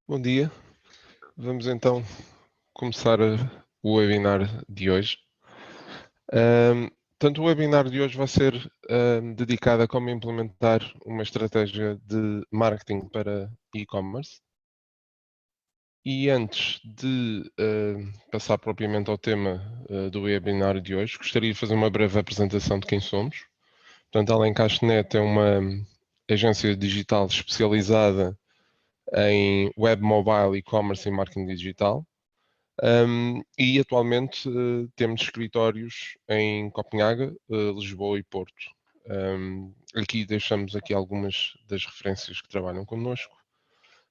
Bom dia, vamos então começar o webinar de hoje. Portanto, o webinar de hoje vai ser dedicado a como implementar uma estratégia de marketing para e-commerce. E antes de passar propriamente ao tema do webinar de hoje, gostaria de fazer uma breve apresentação de quem somos. Portanto, a Alencast.net é uma agência digital especializada em web, mobile, e-commerce e marketing digital. E atualmente temos escritórios em Copenhaga, Lisboa e Porto. Aqui deixamos aqui algumas das referências que trabalham connosco.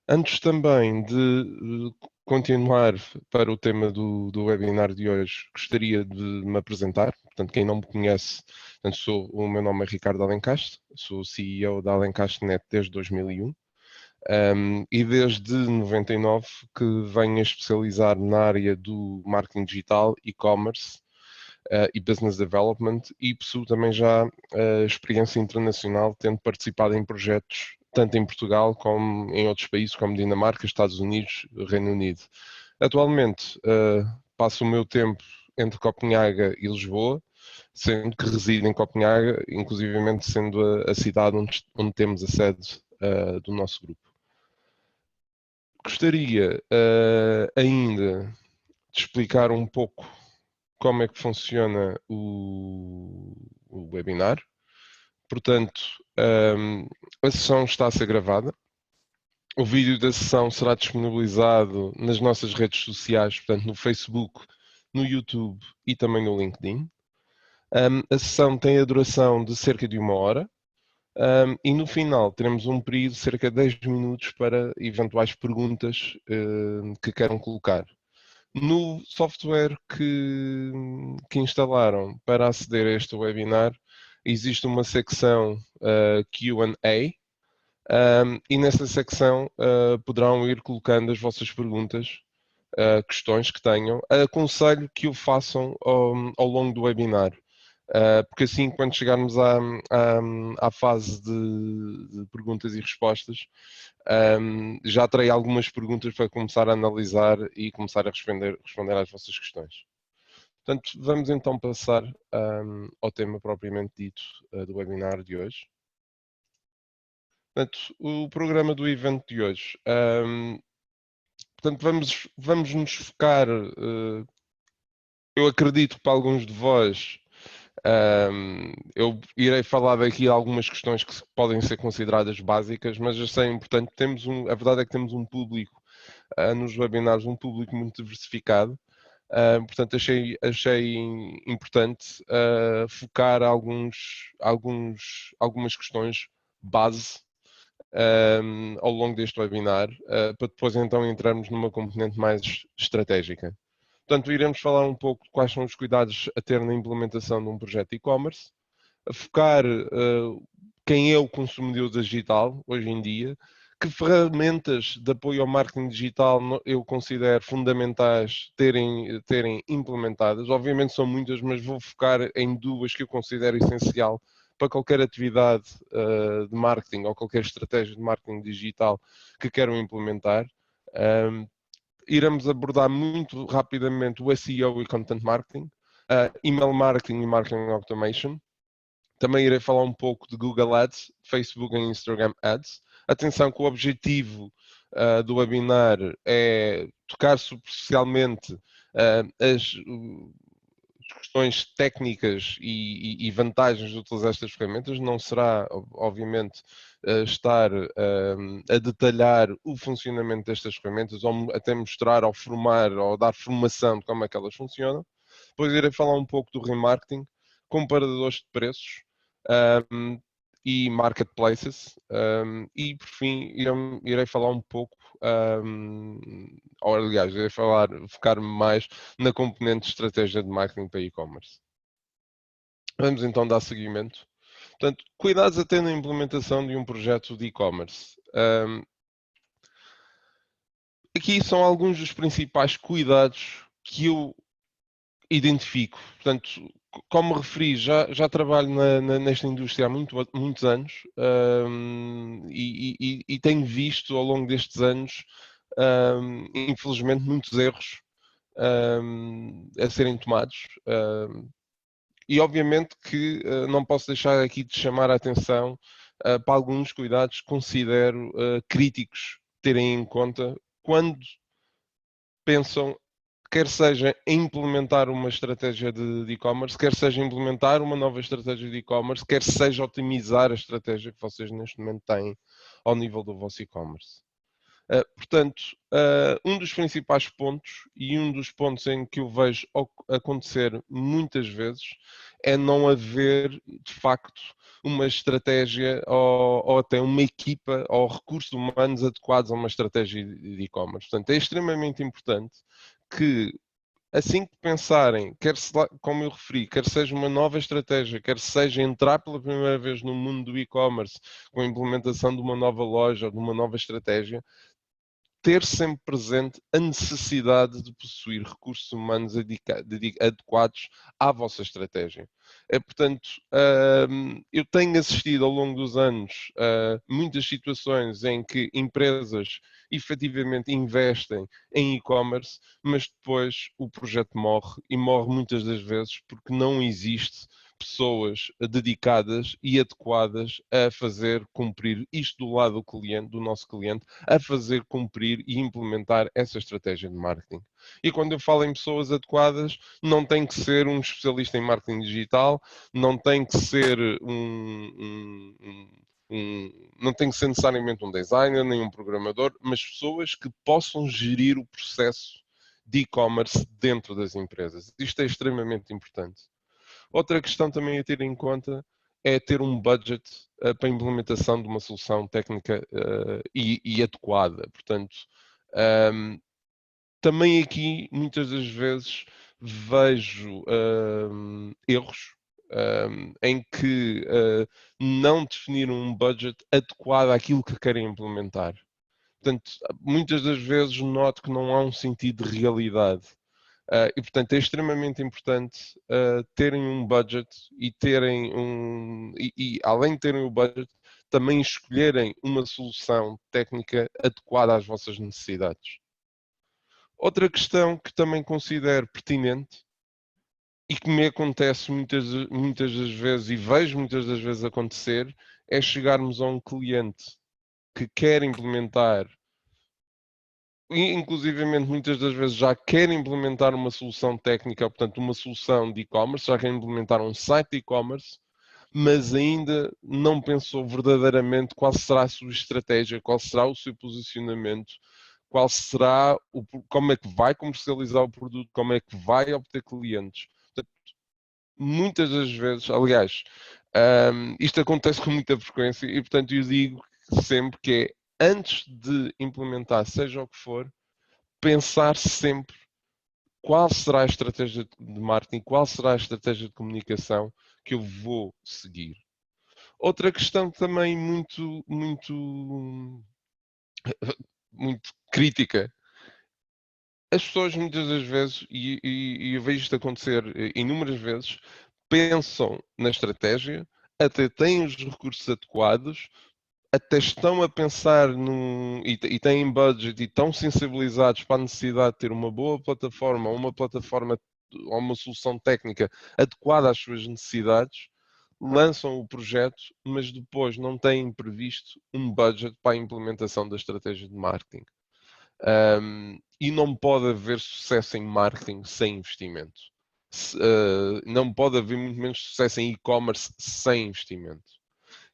Antes também de continuar para o tema do webinar de hoje, gostaria de me apresentar. Portanto, quem não me conhece, portanto, o meu nome é Ricardo Alencastre, sou CEO da Alencastre.net desde 2001. E desde 99 que venho a especializar na área do marketing digital, e-commerce e business development, e possuo também já experiência internacional, tendo participado em projetos tanto em Portugal como em outros países, como Dinamarca, Estados Unidos, Reino Unido. Atualmente passo o meu tempo entre Copenhaga e Lisboa, sendo que resido em Copenhaga, inclusivamente sendo a cidade onde temos a sede do nosso grupo. Gostaria ainda de explicar um pouco como é que funciona o webinar. Portanto, a sessão está a ser gravada. O vídeo da sessão será disponibilizado nas nossas redes sociais, portanto, no Facebook, no YouTube e também no LinkedIn. A sessão tem a duração de cerca de 1 hora. E no final teremos um período de cerca de 10 minutos para eventuais perguntas que queiram colocar. No software que instalaram para aceder a este webinar, existe uma secção Q&A, e nessa secção poderão ir colocando as vossas perguntas, questões que tenham. Aconselho que o façam ao longo do webinar. Porque assim, quando chegarmos à fase de perguntas e respostas, já terei algumas perguntas para começar a analisar e começar a responder às vossas questões. Portanto, vamos então passar ao tema propriamente dito do webinar de hoje. Portanto, o programa do evento de hoje. Portanto, vamos nos focar, eu acredito que para alguns de vós, eu irei falar daqui algumas questões que podem ser consideradas básicas, mas já sei importante, a verdade é que temos um público nos webinars, um público muito diversificado. Portanto, achei importante focar algumas questões base ao longo deste webinar, para depois então entrarmos numa componente mais estratégica. Portanto, iremos falar um pouco de quais são os cuidados a ter na implementação de um projeto e-commerce, a focar quem é o consumidor digital hoje em dia, que ferramentas de apoio ao marketing digital eu considero fundamentais terem implementadas. Obviamente são muitas, mas vou focar em duas que eu considero essencial para qualquer atividade de marketing ou qualquer estratégia de marketing digital que queiram implementar. Iremos abordar muito rapidamente o SEO e Content Marketing, email marketing e marketing automation. Também irei falar um pouco de Google Ads, Facebook e Instagram Ads. Atenção que o objetivo do webinar é tocar superficialmente as questões técnicas e vantagens de utilizar estas ferramentas. Não será, obviamente, estar a detalhar o funcionamento destas ferramentas ou até mostrar ou formar ou dar formação de como é que elas funcionam. Depois irei falar um pouco do remarketing, comparadores de preços, e marketplaces, e por fim irei falar um pouco, ou aliás, irei focar-me mais na componente de estratégia de marketing para e-commerce. Vamos então dar seguimento. Portanto, cuidados a ter na implementação de um projeto de e-commerce. Aqui são alguns dos principais cuidados que eu identifico. Portanto, como referi, já trabalho nesta indústria há muitos anos, e tenho visto ao longo destes anos infelizmente, muitos erros a serem tomados. E obviamente que não posso deixar aqui de chamar a atenção para alguns cuidados que considero críticos terem em conta quando pensam, quer seja em implementar uma estratégia de e-commerce, quer seja implementar uma nova estratégia de e-commerce, quer seja otimizar a estratégia que vocês neste momento têm ao nível do vosso e-commerce. Portanto, um dos principais pontos e um dos pontos em que eu vejo acontecer muitas vezes é não haver, de facto, uma estratégia ou até uma equipa ou recursos humanos adequados a uma estratégia de e-commerce. Portanto, é extremamente importante que assim que pensarem, como eu referi, quer seja uma nova estratégia, quer seja entrar pela primeira vez no mundo do e-commerce com a implementação de uma nova loja ou de uma nova estratégia, ter sempre presente a necessidade de possuir recursos humanos adequados à vossa estratégia. Portanto, eu tenho assistido ao longo dos anos a muitas situações em que empresas efetivamente investem em e-commerce, mas depois o projeto morre e morre muitas das vezes porque não existe pessoas dedicadas e adequadas a fazer cumprir isto do lado do cliente, do nosso cliente, a fazer cumprir e implementar essa estratégia de marketing. E quando eu falo em pessoas adequadas, não tem que ser um especialista em marketing digital, não tem que ser não tem que ser necessariamente um designer, nem um programador, mas pessoas que possam gerir o processo de e-commerce dentro das empresas. Isto é extremamente importante. Outra questão também a ter em conta é ter um budget para a implementação de uma solução técnica e adequada. Portanto, também aqui, muitas das vezes, vejo erros em que não definiram um budget adequado àquilo que querem implementar. Portanto, muitas das vezes noto que não há um sentido de realidade. E portanto é extremamente importante terem um budget e terem e além de terem o budget, também escolherem uma solução técnica adequada às vossas necessidades. Outra questão que também considero pertinente e que me acontece muitas das vezes e vejo muitas das vezes acontecer é chegarmos a um cliente que quer implementar e, inclusivamente, muitas das vezes já querem implementar uma solução técnica, portanto, uma solução de e-commerce, já querem implementar um site de e-commerce, mas ainda não pensou verdadeiramente qual será a sua estratégia, qual será o seu posicionamento, qual será como é que vai comercializar o produto, como é que vai obter clientes. Portanto, muitas das vezes, aliás, isto acontece com muita frequência e, portanto, eu digo sempre que é antes de implementar, seja o que for, pensar sempre qual será a estratégia de marketing, qual será a estratégia de comunicação que eu vou seguir. Outra questão também muito crítica. As pessoas muitas das vezes, e eu vejo isto acontecer inúmeras vezes, pensam na estratégia, até têm os recursos adequados, até estão a pensar e têm budget e estão sensibilizados para a necessidade de ter uma boa plataforma, uma plataforma ou uma solução técnica adequada às suas necessidades, lançam o projeto, mas depois não têm previsto um budget para a implementação da estratégia de marketing. E não pode haver sucesso em marketing sem investimento. Não pode haver muito menos sucesso em e-commerce sem investimento.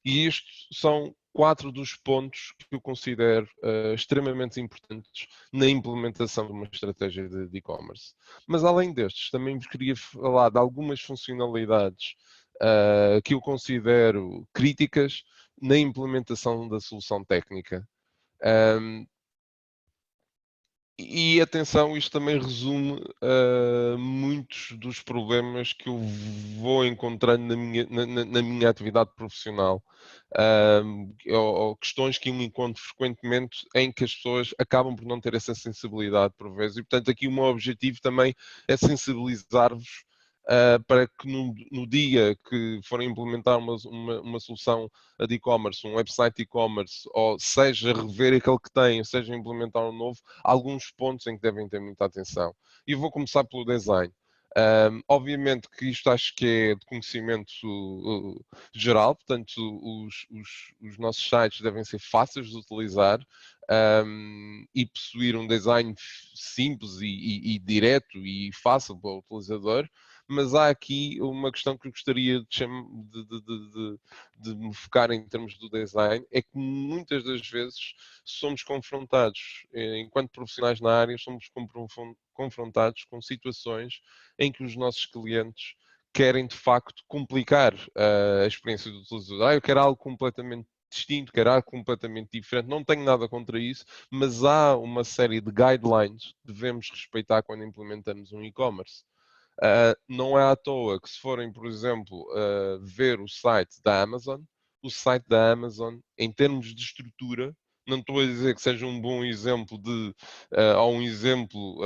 E estes são 4 dos pontos que eu considero extremamente importantes na implementação de uma estratégia de e-commerce. Mas além destes, também vos queria falar de algumas funcionalidades que eu considero críticas na implementação da solução técnica. E atenção, isto também resume muitos dos problemas que eu vou encontrando na minha atividade profissional. Ou questões que eu encontro frequentemente em que as pessoas acabam por não ter essa sensibilidade por vezes. E, portanto, aqui o meu objetivo também é sensibilizar-vos para que no dia que forem implementar uma solução de e-commerce, um website de e-commerce, ou seja, rever aquele que tem, seja implementar um novo, há alguns pontos em que devem ter muita atenção. E vou começar pelo design. Obviamente que isto acho que é de conhecimento geral, portanto, os nossos sites devem ser fáceis de utilizar e possuir um design simples e direto e fácil para o utilizador. Mas há aqui uma questão que eu gostaria de me focar em termos do design, é que muitas das vezes somos confrontados, enquanto profissionais na área, somos confrontados com situações em que os nossos clientes querem de facto complicar a experiência do utilizador. Eu quero algo completamente distinto, quero algo completamente diferente. Não tenho nada contra isso, mas há uma série de guidelines que devemos respeitar quando implementamos um e-commerce. Não é à toa que, se forem, por exemplo, ver o site da Amazon, em termos de estrutura, não estou a dizer que seja um bom exemplo ou um exemplo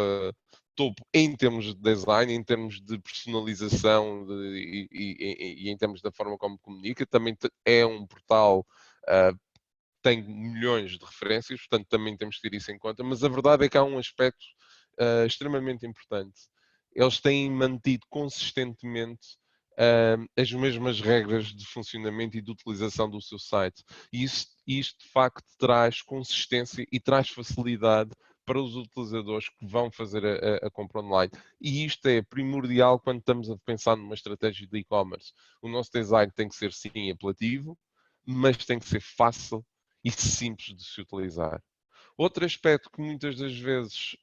topo em termos de design, em termos de personalização e em termos da forma como comunica. Também é um portal tem milhões de referências, portanto também temos que ter isso em conta, mas a verdade é que há um aspecto extremamente importante. Eles têm mantido consistentemente as mesmas regras de funcionamento e de utilização do seu site. E isto de facto traz consistência e traz facilidade para os utilizadores que vão fazer a compra online. E isto é primordial quando estamos a pensar numa estratégia de e-commerce. O nosso design tem que ser, sim, apelativo, mas tem que ser fácil e simples de se utilizar. Outro aspecto que muitas das vezes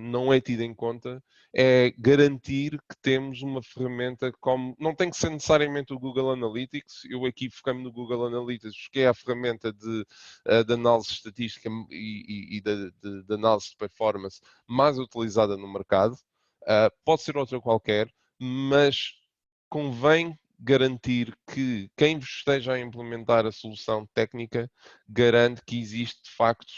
não é tido em conta é garantir que temos uma ferramenta como. Não tem que ser necessariamente o Google Analytics, eu aqui foquei-me no Google Analytics, que é a ferramenta de análise estatística e de análise de performance mais utilizada no mercado. Pode ser outra qualquer, mas convém garantir que quem vos esteja a implementar a solução técnica garante que existe de facto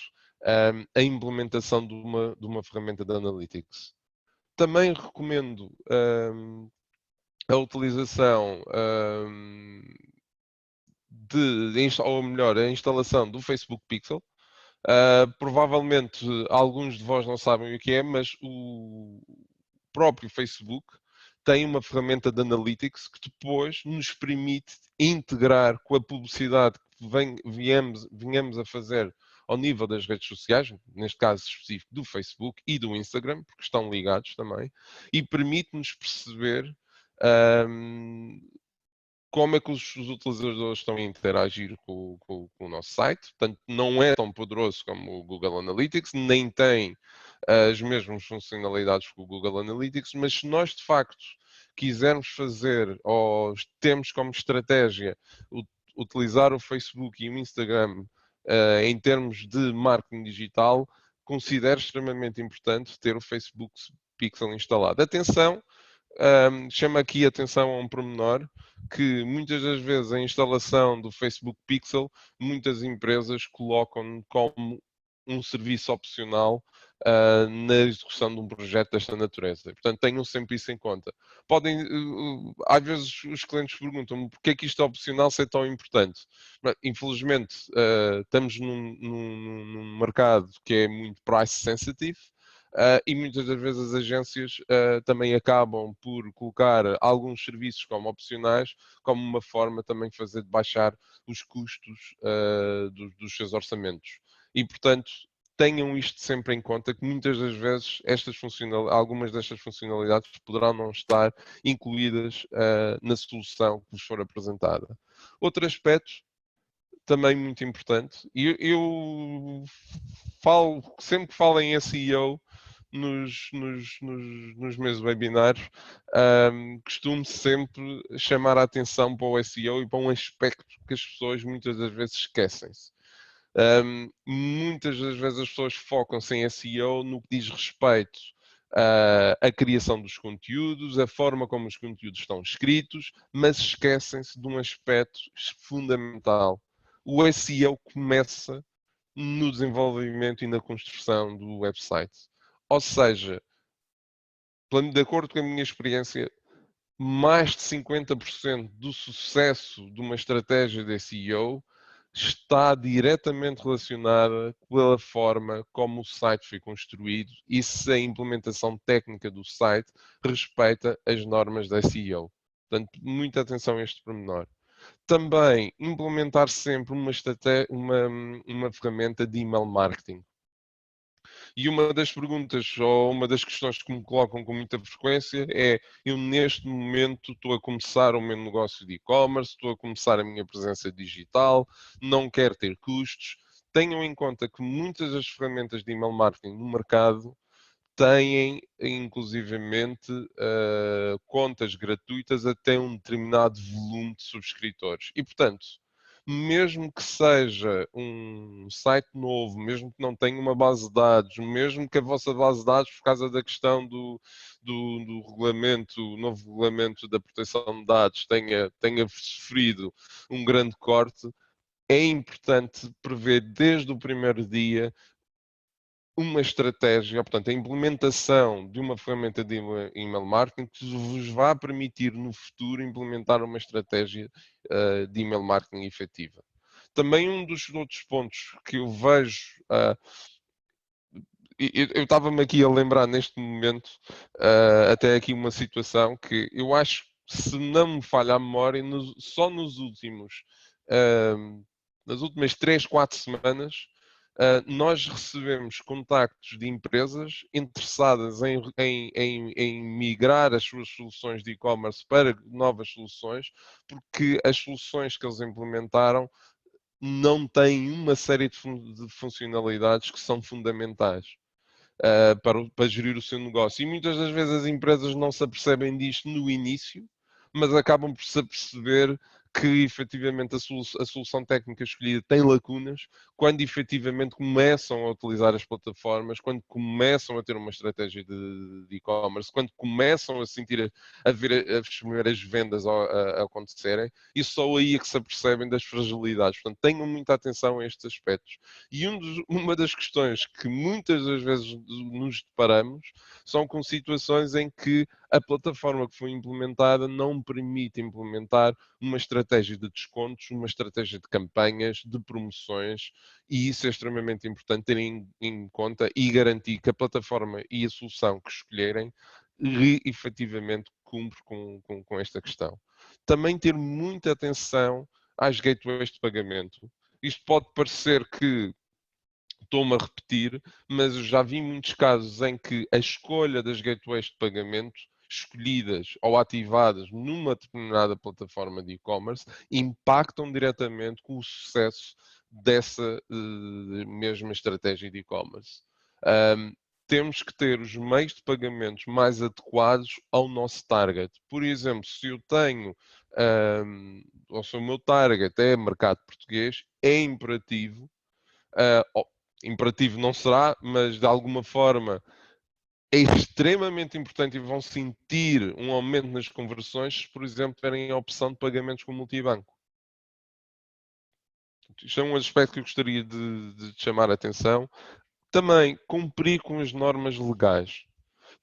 a implementação de uma ferramenta de Analytics. Também recomendo a utilização ou melhor, a instalação do Facebook Pixel. Provavelmente alguns de vós não sabem o que é, mas o próprio Facebook tem uma ferramenta de Analytics que depois nos permite integrar com a publicidade que venhamos a fazer ao nível das redes sociais, neste caso específico do Facebook e do Instagram, porque estão ligados também, e permite-nos perceber como é que os utilizadores estão a interagir com o nosso site. Portanto, não é tão poderoso como o Google Analytics, nem tem as mesmas funcionalidades que o Google Analytics, mas se nós de facto quisermos fazer ou temos como estratégia utilizar o Facebook e o Instagram em termos de marketing digital, considero extremamente importante ter o Facebook Pixel instalado. Atenção, chama aqui atenção a um pormenor, que muitas das vezes a instalação do Facebook Pixel, muitas empresas colocam como um serviço opcional na execução de um projeto desta natureza. Portanto, tenham sempre isso em conta. Às vezes os clientes perguntam-me porque é que isto é opcional se é tão importante. Mas, infelizmente, estamos num mercado que é muito price sensitive. E muitas das vezes as agências também acabam por colocar alguns serviços como opcionais, como uma forma também de fazer de baixar os custos dos seus orçamentos. E, portanto, tenham isto sempre em conta, que muitas das vezes algumas destas funcionalidades poderão não estar incluídas na solução que vos for apresentada. Outro aspecto também muito importante, e eu falo, sempre que falo em SEO nos meus webinars, costumo sempre chamar a atenção para o SEO e para um aspecto que as pessoas muitas das vezes esquecem-se. Muitas das vezes as pessoas focam-se em SEO no que diz respeito à criação dos conteúdos, a forma como os conteúdos estão escritos, mas esquecem-se de um aspecto fundamental. O SEO começa no desenvolvimento e na construção do website. Ou seja, de acordo com a minha experiência, mais de 50% do sucesso de uma estratégia de SEO está diretamente relacionada pela forma como o site foi construído e se a implementação técnica do site respeita as normas da SEO. Portanto, muita atenção a este pormenor. Também implementar sempre uma ferramenta de email marketing. E uma das perguntas ou uma das questões que me colocam com muita frequência é: eu neste momento estou a começar o meu negócio de e-commerce, estou a começar a minha presença digital, não quero ter custos. Tenham em conta que muitas das ferramentas de email marketing no mercado têm, inclusivamente, contas gratuitas até um determinado volume de subscritores. E, portanto, mesmo que seja um site novo, mesmo que não tenha uma base de dados, mesmo que a vossa base de dados, por causa da questão do regulamento, o novo regulamento da proteção de dados, tenha sofrido um grande corte, é importante prever desde o primeiro dia uma estratégia, portanto, a implementação de uma ferramenta de email marketing que vos vá permitir no futuro implementar uma estratégia de email marketing efetiva. Também um dos outros pontos que eu vejo, eu estava-me aqui a lembrar neste momento, até aqui uma situação que eu acho, se não me falha a memória, só nas últimas 3, 4 semanas, nós recebemos contactos de empresas interessadas em migrar as suas soluções de e-commerce para novas soluções, porque as soluções que eles implementaram não têm uma série de funcionalidades que são fundamentais para gerir o seu negócio. E muitas das vezes as empresas não se apercebem disto no início, mas acabam por se aperceber que efetivamente a solução técnica escolhida tem lacunas quando efetivamente começam a utilizar as plataformas, quando começam a ter uma estratégia de e-commerce, quando começam a sentir a ver as primeiras vendas a acontecerem, e só aí é que se apercebem das fragilidades. Portanto, tenham muita atenção a estes aspectos. E uma das questões que muitas das vezes nos deparamos são com situações em que a plataforma que foi implementada não permite implementar uma estratégia de descontos, uma estratégia de campanhas, de promoções, e isso é extremamente importante ter em conta e garantir que a plataforma e a solução que escolherem efetivamente cumpre com esta questão. Também ter muita atenção às gateways de pagamento. Isto pode parecer que estou-me a repetir, mas eu já vi muitos casos em que a escolha das gateways de pagamento escolhidas ou ativadas numa determinada plataforma de e-commerce impactam diretamente com o sucesso dessa mesma estratégia de e-commerce. Temos que ter os meios de pagamentos mais adequados ao nosso target. Por exemplo, se eu tenho, ou se o meu target é mercado português, é imperativo, imperativo não será, mas de alguma forma é extremamente importante e vão sentir um aumento nas conversões se, por exemplo, tiverem a opção de pagamentos com multibanco. Isto é um aspecto que eu gostaria de chamar a atenção. Também cumprir com as normas legais.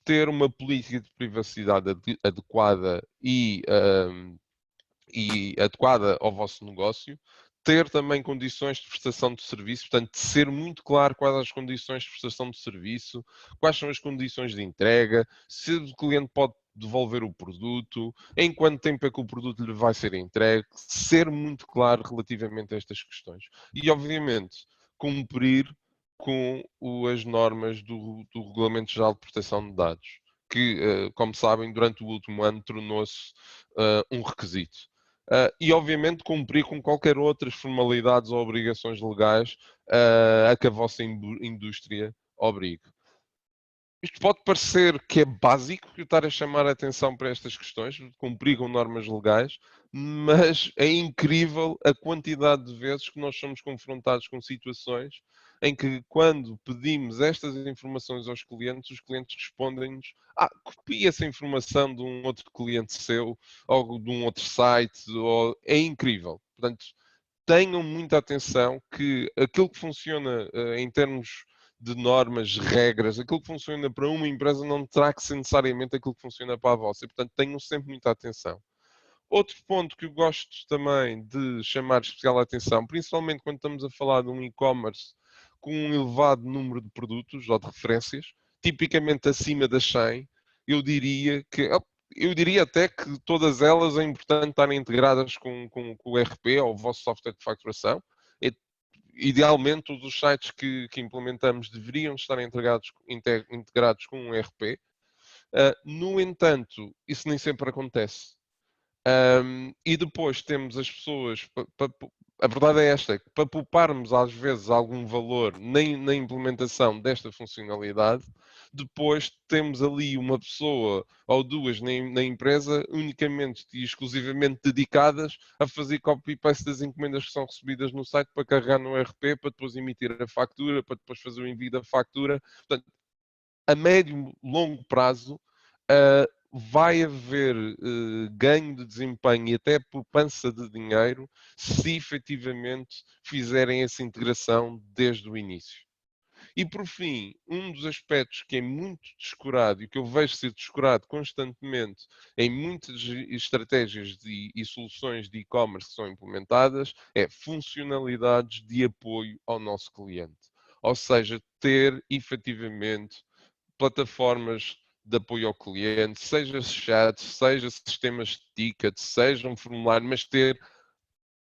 Ter uma política de privacidade adequada e adequada ao vosso negócio, ter também condições de prestação de serviço, portanto, ser muito claro quais as condições de prestação de serviço, quais são as condições de entrega, se o cliente pode devolver o produto, em quanto tempo é que o produto lhe vai ser entregue, ser muito claro relativamente a estas questões. E, obviamente, cumprir com as normas do Regulamento Geral de Proteção de Dados, que, como sabem, durante o último ano tornou-se um requisito. E, obviamente, cumprir com qualquer outras formalidades ou obrigações legais a que a vossa indústria obrigue. Isto pode parecer que é básico eu estar a chamar a atenção para estas questões, de cumprir com normas legais, mas é incrível a quantidade de vezes que nós somos confrontados com situações em que, quando pedimos estas informações aos clientes, os clientes respondem-nos: copia essa informação de um outro cliente seu, ou de um outro site, ou... é incrível. Portanto, tenham muita atenção que aquilo que funciona em termos de normas, regras. Aquilo que funciona para uma empresa não terá que ser necessariamente aquilo que funciona para a vossa. E, portanto, tenham sempre muita atenção. Outro ponto que eu gosto também de chamar especial atenção, principalmente quando estamos a falar de um e-commerce com um elevado número de produtos ou de referências, tipicamente acima das 100, eu diria até que todas elas é importante estarem integradas com o ERP ou o vosso software de facturação. Idealmente, todos os sites que implementamos deveriam estar integrados com um ERP. No entanto, isso nem sempre acontece. E depois temos as pessoas. A verdade é esta: que para pouparmos às vezes algum valor na implementação desta funcionalidade, depois temos ali uma pessoa ou duas na empresa unicamente e exclusivamente dedicadas a fazer copy-paste das encomendas que são recebidas no site para carregar no ERP, para depois emitir a fatura, para depois fazer o envio da fatura. Portanto, a médio e longo prazo, vai haver ganho de desempenho e até poupança de dinheiro se efetivamente fizerem essa integração desde o início. E por fim, um dos aspectos que é muito descurado e que eu vejo ser descurado constantemente em muitas estratégias e soluções de e-commerce que são implementadas é funcionalidades de apoio ao nosso cliente. Ou seja, ter efetivamente plataformas de apoio ao cliente, seja chat, seja sistemas de ticket, seja um formulário, mas ter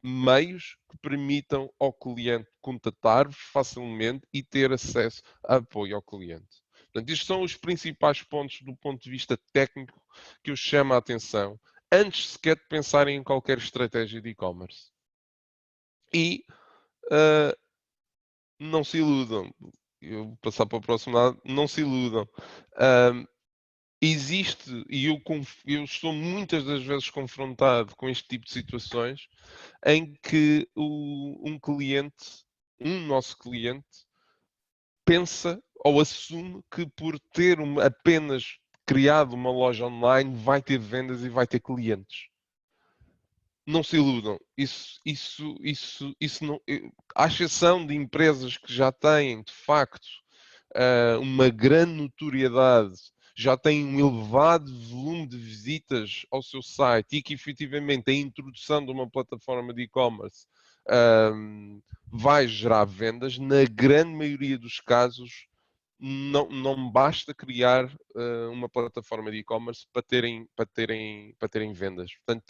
meios que permitam ao cliente contatar-vos facilmente e ter acesso a apoio ao cliente. Portanto, estes são os principais pontos do ponto de vista técnico que eu chamo a atenção antes sequer de pensarem em qualquer estratégia de e-commerce. E não se iludam. Eu vou passar para o próximo lado. Não se iludam. Existe, e eu estou muitas das vezes confrontado com este tipo de situações, em que um nosso cliente, pensa ou assume que por ter apenas criado uma loja online vai ter vendas e vai ter clientes. Não se iludam. Isso não, à exceção de empresas que já têm, de facto, uma grande notoriedade, já têm um elevado volume de visitas ao seu site e que efetivamente a introdução de uma plataforma de e-commerce vai gerar vendas, na grande maioria dos casos não basta criar uma plataforma de e-commerce para terem vendas. Portanto,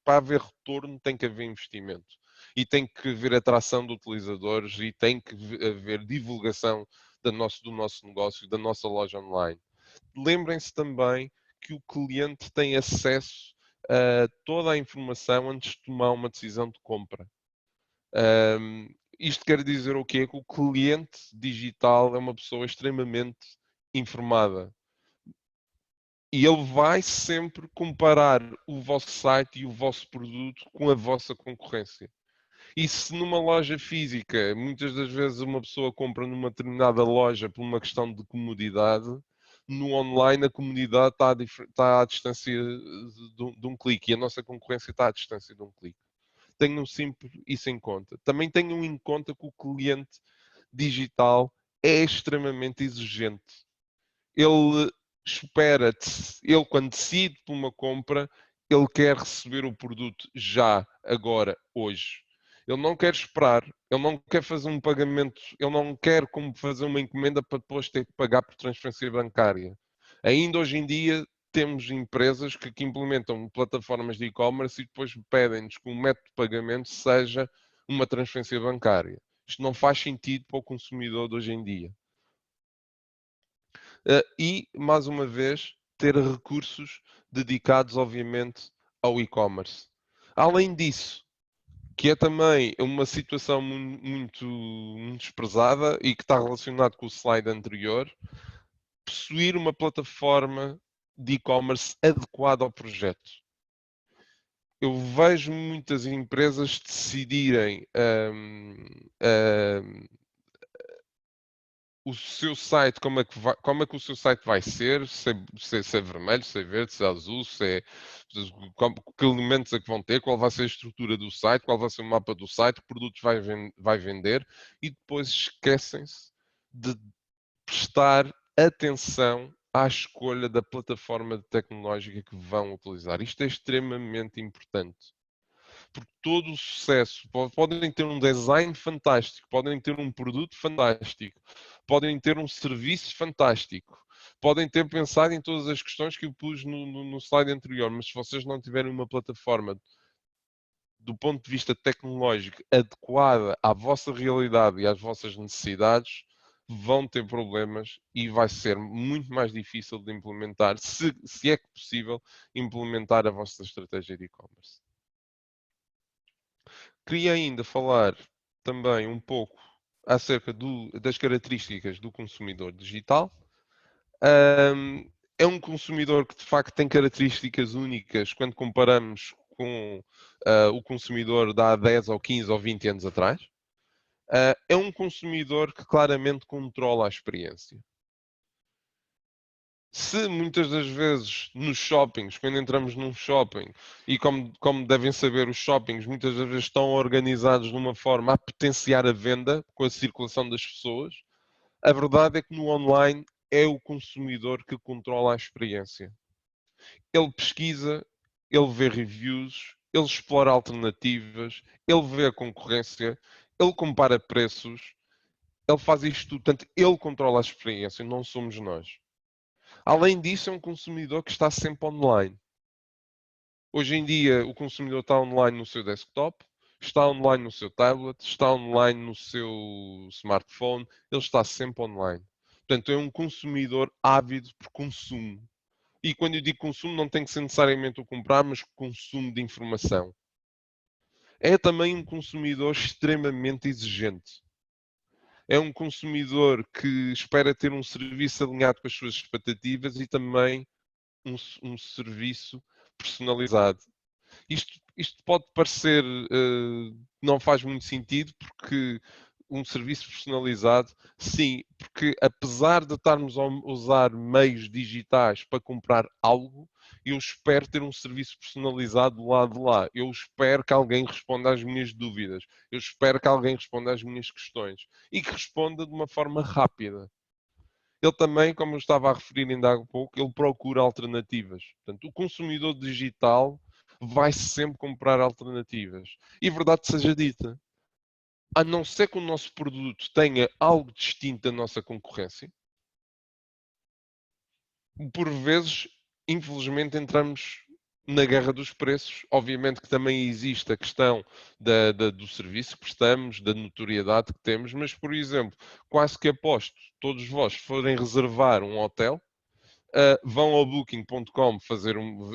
para haver retorno, tem que haver investimento. E tem que haver atração de utilizadores e tem que haver divulgação do nosso negócio, da nossa loja online. Lembrem-se também que o cliente tem acesso a toda a informação antes de tomar uma decisão de compra. Isto quer dizer o quê? Que o cliente digital é uma pessoa extremamente informada. E ele vai sempre comparar o vosso site e o vosso produto com a vossa concorrência. E se numa loja física, muitas das vezes uma pessoa compra numa determinada loja por uma questão de comodidade, no online a comodidade está à distância de um clique e a nossa concorrência está à distância de um clique. Tenham sempre isso em conta. Também tenham em conta que o cliente digital é extremamente exigente. Ele ele quando decide por uma compra, ele quer receber o produto já, agora, hoje. Ele não quer esperar, ele não quer fazer um pagamento, ele não quer como fazer uma encomenda para depois ter que pagar por transferência bancária. Ainda hoje em dia temos empresas que implementam plataformas de e-commerce e depois pedem-nos que o método de pagamento seja uma transferência bancária. Isto não faz sentido para o consumidor de hoje em dia. E, mais uma vez, ter recursos dedicados, obviamente, ao e-commerce. Além disso, que é também uma situação muito, muito desprezada e que está relacionado com o slide anterior, possuir uma plataforma de e-commerce adequada ao projeto. Eu vejo muitas empresas decidirem o seu site, como é que o seu site vai ser, se é vermelho, se é verde, se é azul, que elementos é que vão ter, qual vai ser a estrutura do site, qual vai ser o mapa do site, que produtos vai vender, e depois esquecem-se de prestar atenção à escolha da plataforma tecnológica que vão utilizar. Isto é extremamente importante. Porque todo o sucesso, podem ter um design fantástico, podem ter um produto fantástico, podem ter um serviço fantástico, podem ter pensado em todas as questões que eu pus no slide anterior, mas se vocês não tiverem uma plataforma do ponto de vista tecnológico adequada à vossa realidade e às vossas necessidades, vão ter problemas e vai ser muito mais difícil de implementar, se é que possível, implementar a vossa estratégia de e-commerce. Queria ainda falar também um pouco acerca das características do consumidor digital. É um consumidor que de facto tem características únicas quando comparamos com o consumidor de há 10 ou 15 ou 20 anos atrás. É um consumidor que claramente controla a experiência. Se muitas das vezes nos shoppings, quando entramos num shopping, e como devem saber, os shoppings muitas das vezes estão organizados de uma forma a potenciar a venda com a circulação das pessoas, a verdade é que no online é o consumidor que controla a experiência. Ele pesquisa, ele vê reviews, ele explora alternativas, ele vê a concorrência, ele compara preços, ele faz isto tudo. Portanto, ele controla a experiência, não somos nós. Além disso, é um consumidor que está sempre online. Hoje em dia, o consumidor está online no seu desktop, está online no seu tablet, está online no seu smartphone, ele está sempre online. Portanto, é um consumidor ávido por consumo. E quando eu digo consumo, não tem que ser necessariamente o comprar, mas consumo de informação. É também um consumidor extremamente exigente. É um consumidor que espera ter um serviço alinhado com as suas expectativas e também um serviço personalizado. Isto pode parecer não faz muito sentido, porque um serviço personalizado, sim, porque apesar de estarmos a usar meios digitais para comprar algo, eu espero ter um serviço personalizado do lado de lá. Eu espero que alguém responda às minhas dúvidas. Eu espero que alguém responda às minhas questões. E que responda de uma forma rápida. Ele também, como eu estava a referir ainda há pouco, ele procura alternativas. Portanto, o consumidor digital vai sempre comprar alternativas. E verdade seja dita, a não ser que o nosso produto tenha algo distinto da nossa concorrência, por vezes, infelizmente, entramos na guerra dos preços. Obviamente que também existe a questão do serviço que prestamos, da notoriedade que temos, mas, por exemplo, quase que aposto, todos vós forem reservar um hotel, vão ao booking.com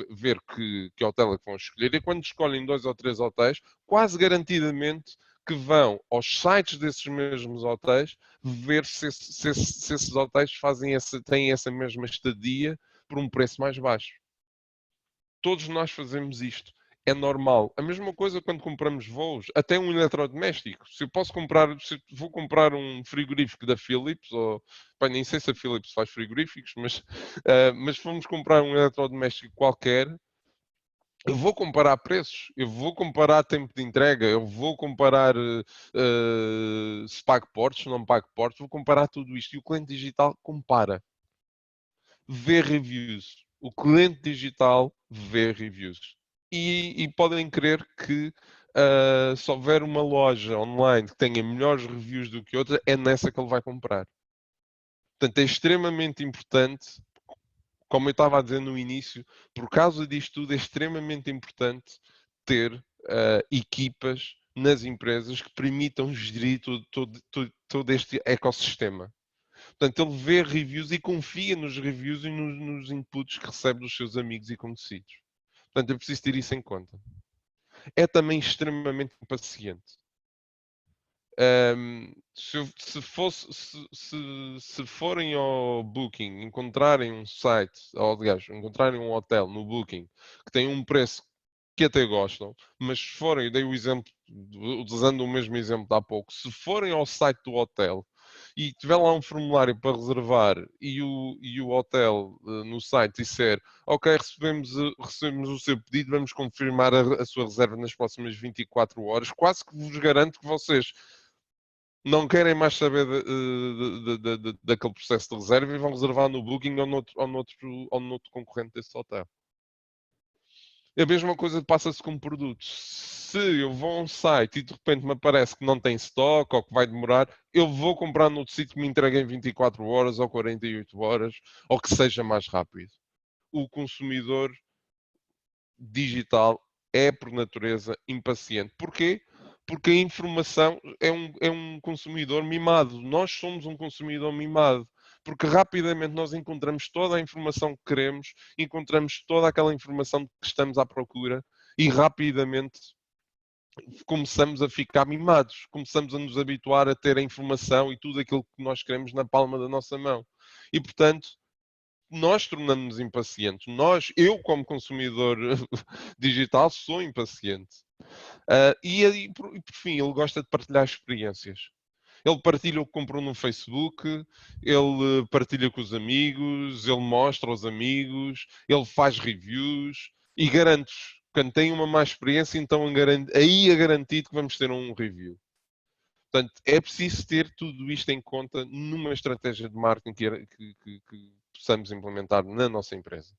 ver que hotel é que vão escolher e quando escolhem 2 ou 3 hotéis, quase garantidamente que vão aos sites desses mesmos hotéis ver se esses hotéis têm essa mesma estadia por um preço mais baixo. Todos nós fazemos isto. É normal. A mesma coisa quando compramos voos, até um eletrodoméstico. Se vou comprar um frigorífico da Philips, ou nem sei se a Philips faz frigoríficos, mas se formos comprar um eletrodoméstico qualquer, eu vou comparar preços, eu vou comparar tempo de entrega, eu vou comparar se pago portos, se não pago portos, vou comparar tudo isto. E o cliente digital compara, vê reviews. O cliente digital vê reviews. E podem crer que se houver uma loja online que tenha melhores reviews do que outra, é nessa que ele vai comprar. Portanto, é extremamente importante, como eu estava a dizer no início, por causa disto tudo, é extremamente importante ter equipas nas empresas que permitam gerir todo este ecossistema. Portanto, ele vê reviews e confia nos reviews e nos inputs que recebe dos seus amigos e conhecidos. Portanto, é preciso ter isso em conta. É também extremamente impaciente. Se forem ao Booking, encontrarem um site, ou aliás, encontrarem um hotel no Booking que tem um preço que até gostam, mas se forem, eu dei o exemplo, usando o mesmo exemplo de há pouco, se forem ao site do hotel e tiver lá um formulário para reservar e o hotel no site disser ok, recebemos o seu pedido, vamos confirmar a sua reserva nas próximas 24 horas, quase que vos garanto que vocês não querem mais saber daquele processo de reserva e vão reservar no Booking ou noutro concorrente desse hotel. A mesma coisa passa-se com produtos. Se eu vou a um site e de repente me aparece que não tem stock ou que vai demorar, eu vou comprar noutro sítio que me entregue em 24 horas ou 48 horas ou que seja mais rápido. O consumidor digital é, por natureza, impaciente. Porquê? Porque a informação é um consumidor mimado. Nós somos um consumidor mimado. Porque rapidamente nós encontramos toda a informação que queremos, encontramos toda aquela informação de que estamos à procura e rapidamente começamos a ficar mimados, começamos a nos habituar a ter a informação e tudo aquilo que nós queremos na palma da nossa mão. E, portanto, nós tornamos-nos impacientes. Eu como consumidor digital, sou impaciente. E por fim, ele gosta de partilhar experiências. Ele partilha o que comprou no Facebook, ele partilha com os amigos, ele mostra aos amigos, ele faz reviews e garanto-vos, quando tem uma má experiência, então aí é garantido que vamos ter um review. Portanto, é preciso ter tudo isto em conta numa estratégia de marketing que possamos implementar na nossa empresa.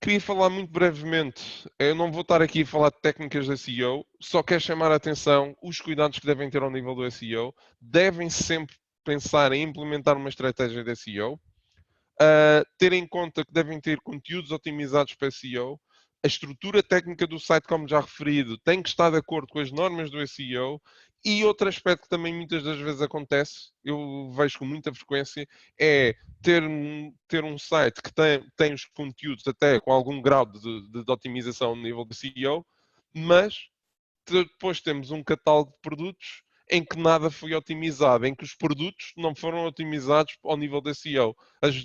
Queria falar muito brevemente, eu não vou estar aqui a falar de técnicas de SEO, só quero chamar a atenção os cuidados que devem ter ao nível do SEO. Devem sempre pensar em implementar uma estratégia de SEO, ter em conta que devem ter conteúdos otimizados para SEO, a estrutura técnica do site, como já referido, tem que estar de acordo com as normas do SEO. E outro aspecto que também muitas das vezes acontece, eu vejo com muita frequência, é ter um site que tem os conteúdos até com algum grau de otimização no nível de SEO, mas depois temos um catálogo de produtos em que nada foi otimizado, em que os produtos não foram otimizados ao nível da SEO. As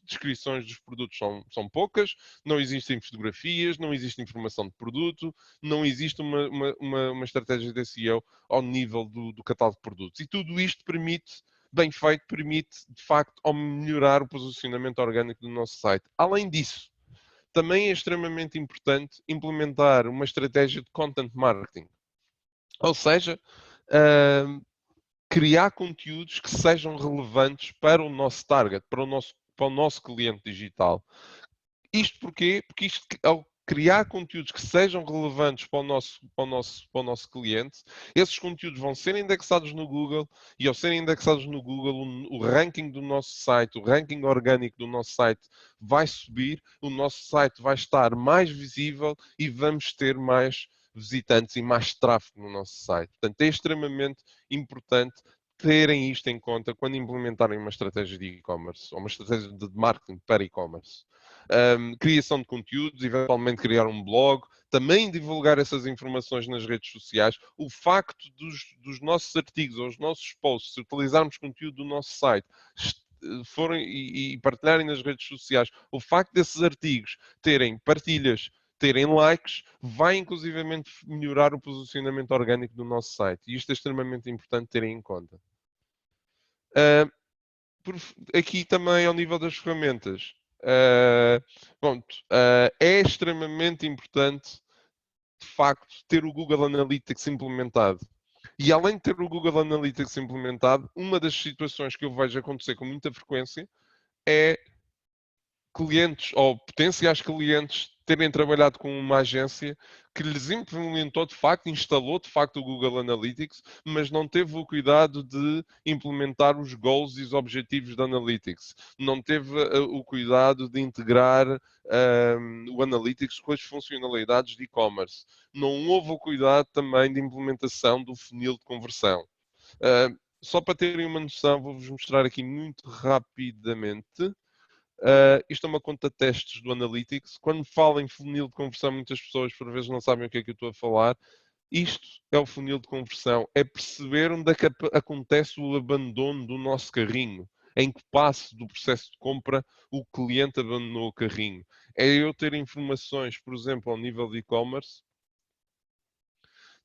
descrições dos produtos são poucas, não existem fotografias, não existe informação de produto, não existe uma estratégia de SEO ao nível do catálogo de produtos. E tudo isto permite, bem feito, permite, de facto, melhorar o posicionamento orgânico do nosso site. Além disso, também é extremamente importante implementar uma estratégia de content marketing. Ou seja, criar conteúdos que sejam relevantes para o nosso target, para o nosso cliente digital. Isto porquê? Porque isto, ao criar conteúdos que sejam relevantes para o nosso cliente, esses conteúdos vão ser indexados no Google e ao serem indexados no Google, o ranking do nosso site, o ranking orgânico do nosso site vai subir, o nosso site vai estar mais visível e vamos ter mais visitantes e mais tráfego no nosso site. Portanto, é extremamente importante terem isto em conta quando implementarem uma estratégia de e-commerce ou uma estratégia de marketing para e-commerce. Criação de conteúdos, eventualmente criar um blog, também divulgar essas informações nas redes sociais. O facto dos nossos artigos ou os nossos posts, se utilizarmos conteúdo do nosso site, forem e partilharem nas redes sociais, o facto desses artigos terem partilhas, terem likes, vai inclusivamente melhorar o posicionamento orgânico do nosso site. E isto é extremamente importante terem em conta. Aqui também ao nível das ferramentas. É extremamente importante, de facto, ter o Google Analytics implementado. E além de ter o Google Analytics implementado, uma das situações que eu vejo acontecer com muita frequência é clientes ou potenciais clientes terem trabalhado com uma agência que lhes implementou de facto, instalou de facto o Google Analytics, mas não teve o cuidado de implementar os goals e os objetivos da Analytics. Não teve o cuidado de integrar o Analytics com as funcionalidades de e-commerce. Não houve o cuidado também de implementação do funil de conversão. Só para terem uma noção, vou-vos mostrar aqui muito rapidamente. Isto é uma conta de testes do Analytics. Quando falo em funil de conversão, muitas pessoas por vezes não sabem o que é que eu estou a falar. Isto é o funil de conversão. É perceber onde é que acontece o abandono do nosso carrinho. Em que passo do processo de compra o cliente abandonou o carrinho. É eu ter informações, por exemplo, ao nível de e-commerce,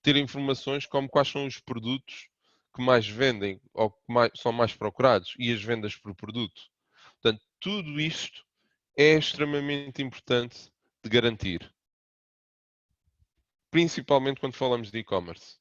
ter informações como quais são os produtos que mais vendem ou que são mais procurados e as vendas por produto. Portanto, tudo isto é extremamente importante de garantir, principalmente quando falamos de e-commerce.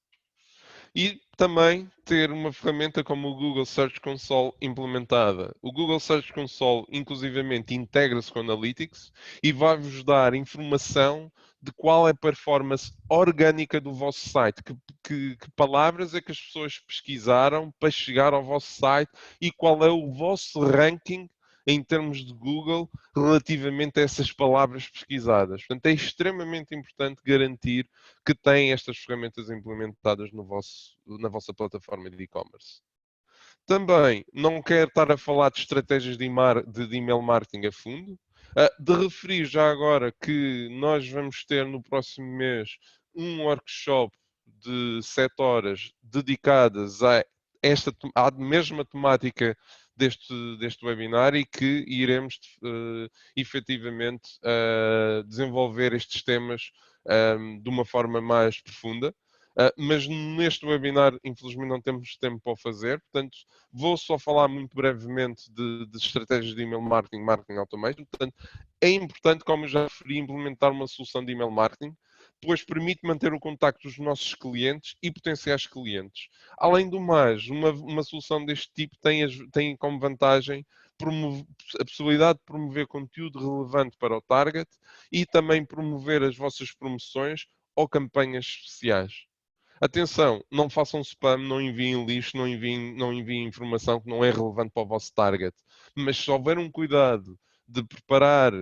E também ter uma ferramenta como o Google Search Console implementada. O Google Search Console, inclusivamente, integra-se com o Analytics e vai-vos dar informação de qual é a performance orgânica do vosso site, que palavras é que as pessoas pesquisaram para chegar ao vosso site e qual é o vosso ranking em termos de Google relativamente a essas palavras pesquisadas. Portanto, é extremamente importante garantir que têm estas ferramentas implementadas na vossa plataforma de e-commerce. Também não quero estar a falar de estratégias de email marketing a fundo. De referir já agora que nós vamos ter no próximo mês um workshop de 7 horas dedicadas à mesma temática deste webinar e que iremos efetivamente desenvolver estes temas de uma forma mais profunda. Mas neste webinar, infelizmente, não temos tempo para o fazer, portanto, vou só falar muito brevemente de estratégias de email marketing, marketing automation. Portanto, é importante, como eu já referi, implementar uma solução de email marketing, pois permite manter o contacto dos nossos clientes e potenciais clientes. Além do mais, uma solução deste tipo tem como vantagem a possibilidade de promover conteúdo relevante para o target e também promover as vossas promoções ou campanhas especiais. Atenção, não façam spam, não enviem lixo, não enviem informação que não é relevante para o vosso target. Mas se houver um cuidado de preparar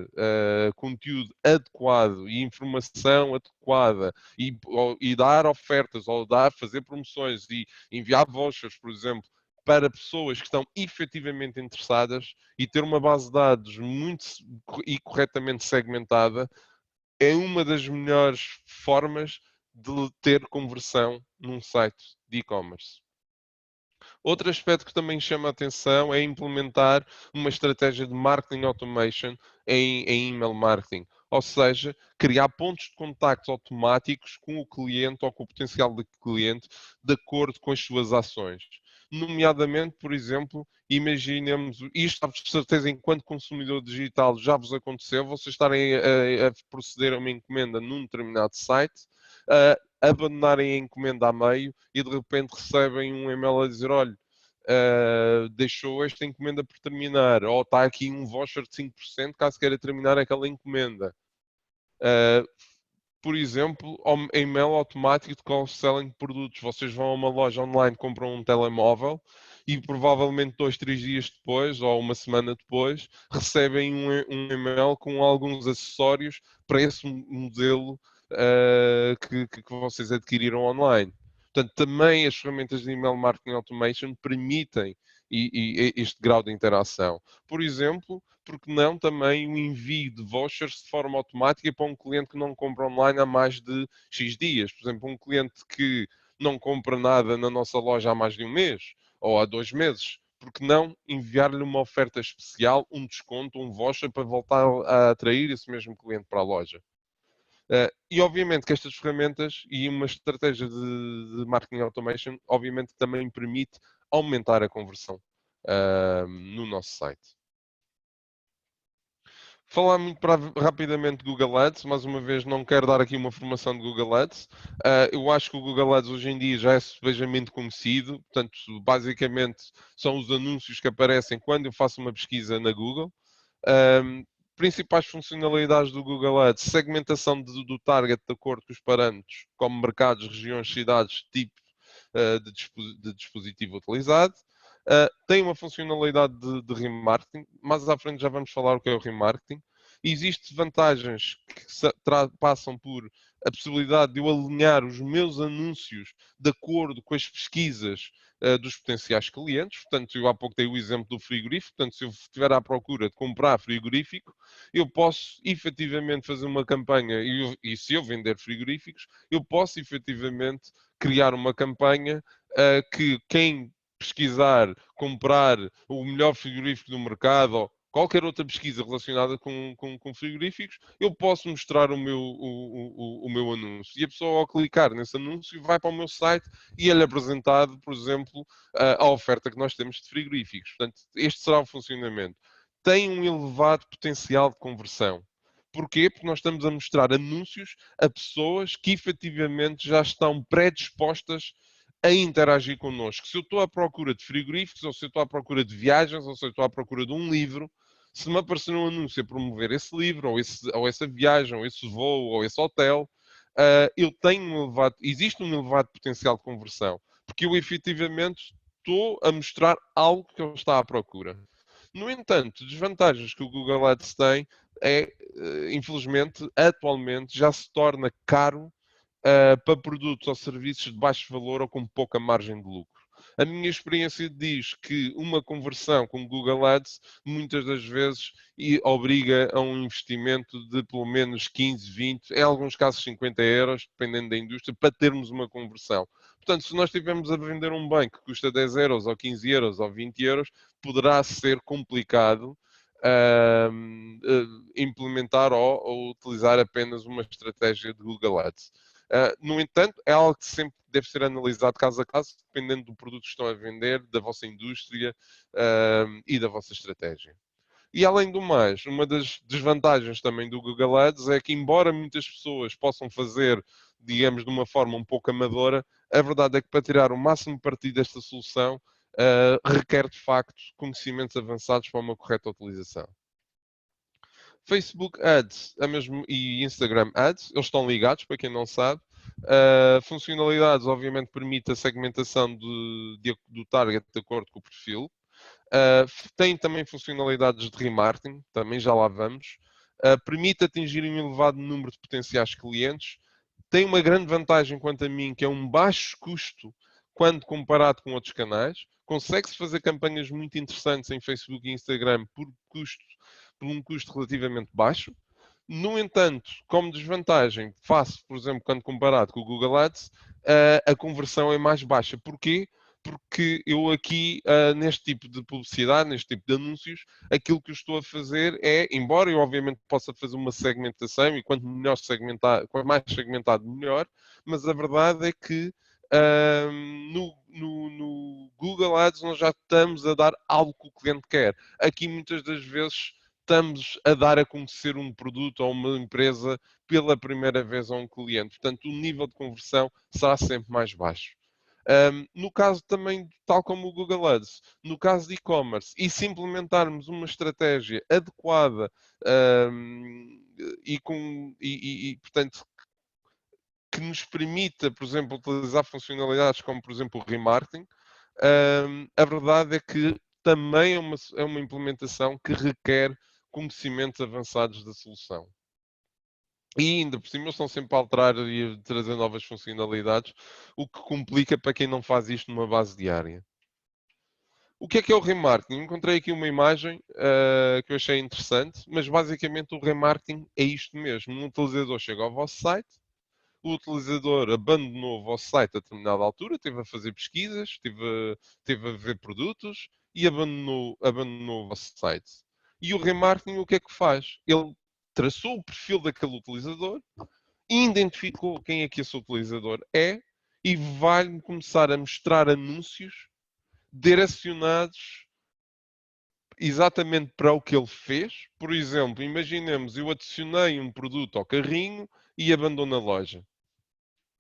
conteúdo adequado e informação adequada e dar ofertas ou fazer promoções e enviar vouchers, por exemplo, para pessoas que estão efetivamente interessadas e ter uma base de dados muito e corretamente segmentada, é uma das melhores formas de ter conversão num site de e-commerce. Outro aspecto que também chama a atenção é implementar uma estratégia de marketing automation em email marketing. Ou seja, criar pontos de contacto automáticos com o cliente ou com o potencial de cliente de acordo com as suas ações. Nomeadamente, por exemplo, imaginemos, isto de certeza enquanto consumidor digital já vos aconteceu, vocês estarem a proceder a uma encomenda num determinado site, abandonarem a encomenda a meio e de repente recebem um e-mail a dizer: olha, deixou esta encomenda por terminar, ou está aqui um voucher de 5% caso queira terminar aquela encomenda. Por exemplo, e-mail automático de cross-selling de produtos. Vocês vão a uma loja online, compram um telemóvel e provavelmente 2, 3 dias depois ou uma semana depois recebem um e-mail com alguns acessórios para esse modelo que vocês adquiriram online. Portanto, também as ferramentas de email marketing automation permitem este grau de interação. Por exemplo, porque não também o envio de vouchers de forma automática para um cliente que não compra online há mais de X dias. Por exemplo, um cliente que não compra nada na nossa loja há mais de um mês ou há 2 meses. Porque não enviar-lhe uma oferta especial, um desconto, um voucher para voltar a atrair esse mesmo cliente para a loja? E obviamente que estas ferramentas e uma estratégia de marketing automation, obviamente também permite aumentar a conversão no nosso site. Falar muito rapidamente de Google Ads, mais uma vez não quero dar aqui uma formação de Google Ads. Eu acho que o Google Ads hoje em dia já é subejamente conhecido, portanto, basicamente são os anúncios que aparecem quando eu faço uma pesquisa na Google. Principais funcionalidades do Google Ads: segmentação do target de acordo com os parâmetros, como mercados, regiões, cidades, tipo de dispositivo utilizado. Tem uma funcionalidade de remarketing, mais à frente já vamos falar o que é o remarketing. Existem vantagens que passam por a possibilidade de eu alinhar os meus anúncios de acordo com as pesquisas dos potenciais clientes. Portanto, eu há pouco dei o exemplo do frigorífico. Portanto, se eu estiver à procura de comprar frigorífico, eu posso efetivamente fazer uma campanha e se eu vender frigoríficos, eu posso efetivamente criar uma campanha que quem pesquisar, comprar o melhor frigorífico do mercado ou qualquer outra pesquisa relacionada com frigoríficos, eu posso mostrar o meu anúncio. E a pessoa, ao clicar nesse anúncio, vai para o meu site e é-lhe apresentado, por exemplo, a oferta que nós temos de frigoríficos. Portanto, este será o funcionamento. Tem um elevado potencial de conversão. Porquê? Porque nós estamos a mostrar anúncios a pessoas que efetivamente já estão predispostas a interagir connosco. Se eu estou à procura de frigoríficos, ou se eu estou à procura de viagens, ou se eu estou à procura de um livro, se me aparecer um anúncio a promover esse livro, ou essa viagem, ou esse voo, ou esse hotel, eu tenho existe um elevado potencial de conversão, porque eu efetivamente estou a mostrar algo que ele está à procura. No entanto, desvantagens que o Google Ads tem é, infelizmente, atualmente já se torna caro para produtos ou serviços de baixo valor ou com pouca margem de lucro. A minha experiência diz que uma conversão com Google Ads muitas das vezes obriga a um investimento de pelo menos 15, 20, em alguns casos 50 euros, dependendo da indústria, para termos uma conversão. Portanto, se nós estivermos a vender um bem que custa 10 euros ou 15 euros ou 20 euros, poderá ser complicado implementar ou utilizar apenas uma estratégia de Google Ads. No entanto, é algo que sempre deve ser analisado caso a caso, dependendo do produto que estão a vender, da vossa indústria e da vossa estratégia. E além do mais, uma das desvantagens também do Google Ads é que, embora muitas pessoas possam fazer, digamos, de uma forma um pouco amadora, a verdade é que para tirar o máximo partido desta solução, requer de facto conhecimentos avançados para uma correta utilização. Facebook Ads e Instagram Ads, eles estão ligados, para quem não sabe. Funcionalidades, obviamente, permite a segmentação do target de acordo com o perfil. Tem também funcionalidades de remarketing, também já lá vamos. Permite atingir um elevado número de potenciais clientes. Tem uma grande vantagem, quanto a mim, que é um baixo custo quando comparado com outros canais. Consegue-se fazer campanhas muito interessantes em Facebook e Instagram por um custo relativamente baixo. No entanto, como desvantagem, face, por exemplo, quando comparado com o Google Ads, a conversão é mais baixa. Porquê? Porque eu aqui, neste tipo de publicidade, neste tipo de anúncios, aquilo que eu estou a fazer é, embora eu obviamente possa fazer uma segmentação, e quanto melhor segmentar, quanto mais segmentado, melhor, mas a verdade é que no Google Ads nós já estamos a dar algo que o cliente quer. Aqui muitas das vezes estamos a dar a conhecer um produto ou uma empresa pela primeira vez a um cliente. Portanto, o nível de conversão será sempre mais baixo. No caso também, tal como o Google Ads, no caso de e-commerce, e se implementarmos uma estratégia adequada portanto, que nos permita, por exemplo, utilizar funcionalidades como, por exemplo, o remarketing, a verdade é que também é uma implementação que requer conhecimentos avançados da solução. E ainda por cima eles estão sempre a alterar e a trazer novas funcionalidades, o que complica para quem não faz isto numa base diária. O que é o remarketing? Encontrei aqui uma imagem que eu achei interessante, mas basicamente o remarketing é isto mesmo. Um utilizador chega ao vosso site, o utilizador abandonou o vosso site a determinada altura, esteve a fazer pesquisas, esteve a ver produtos e abandonou o vosso site. E o remarketing o que é que faz? Ele traçou o perfil daquele utilizador, identificou quem é que esse utilizador é e vai começar a mostrar anúncios direcionados exatamente para o que ele fez. Por exemplo, imaginemos, eu adicionei um produto ao carrinho e abandono a loja.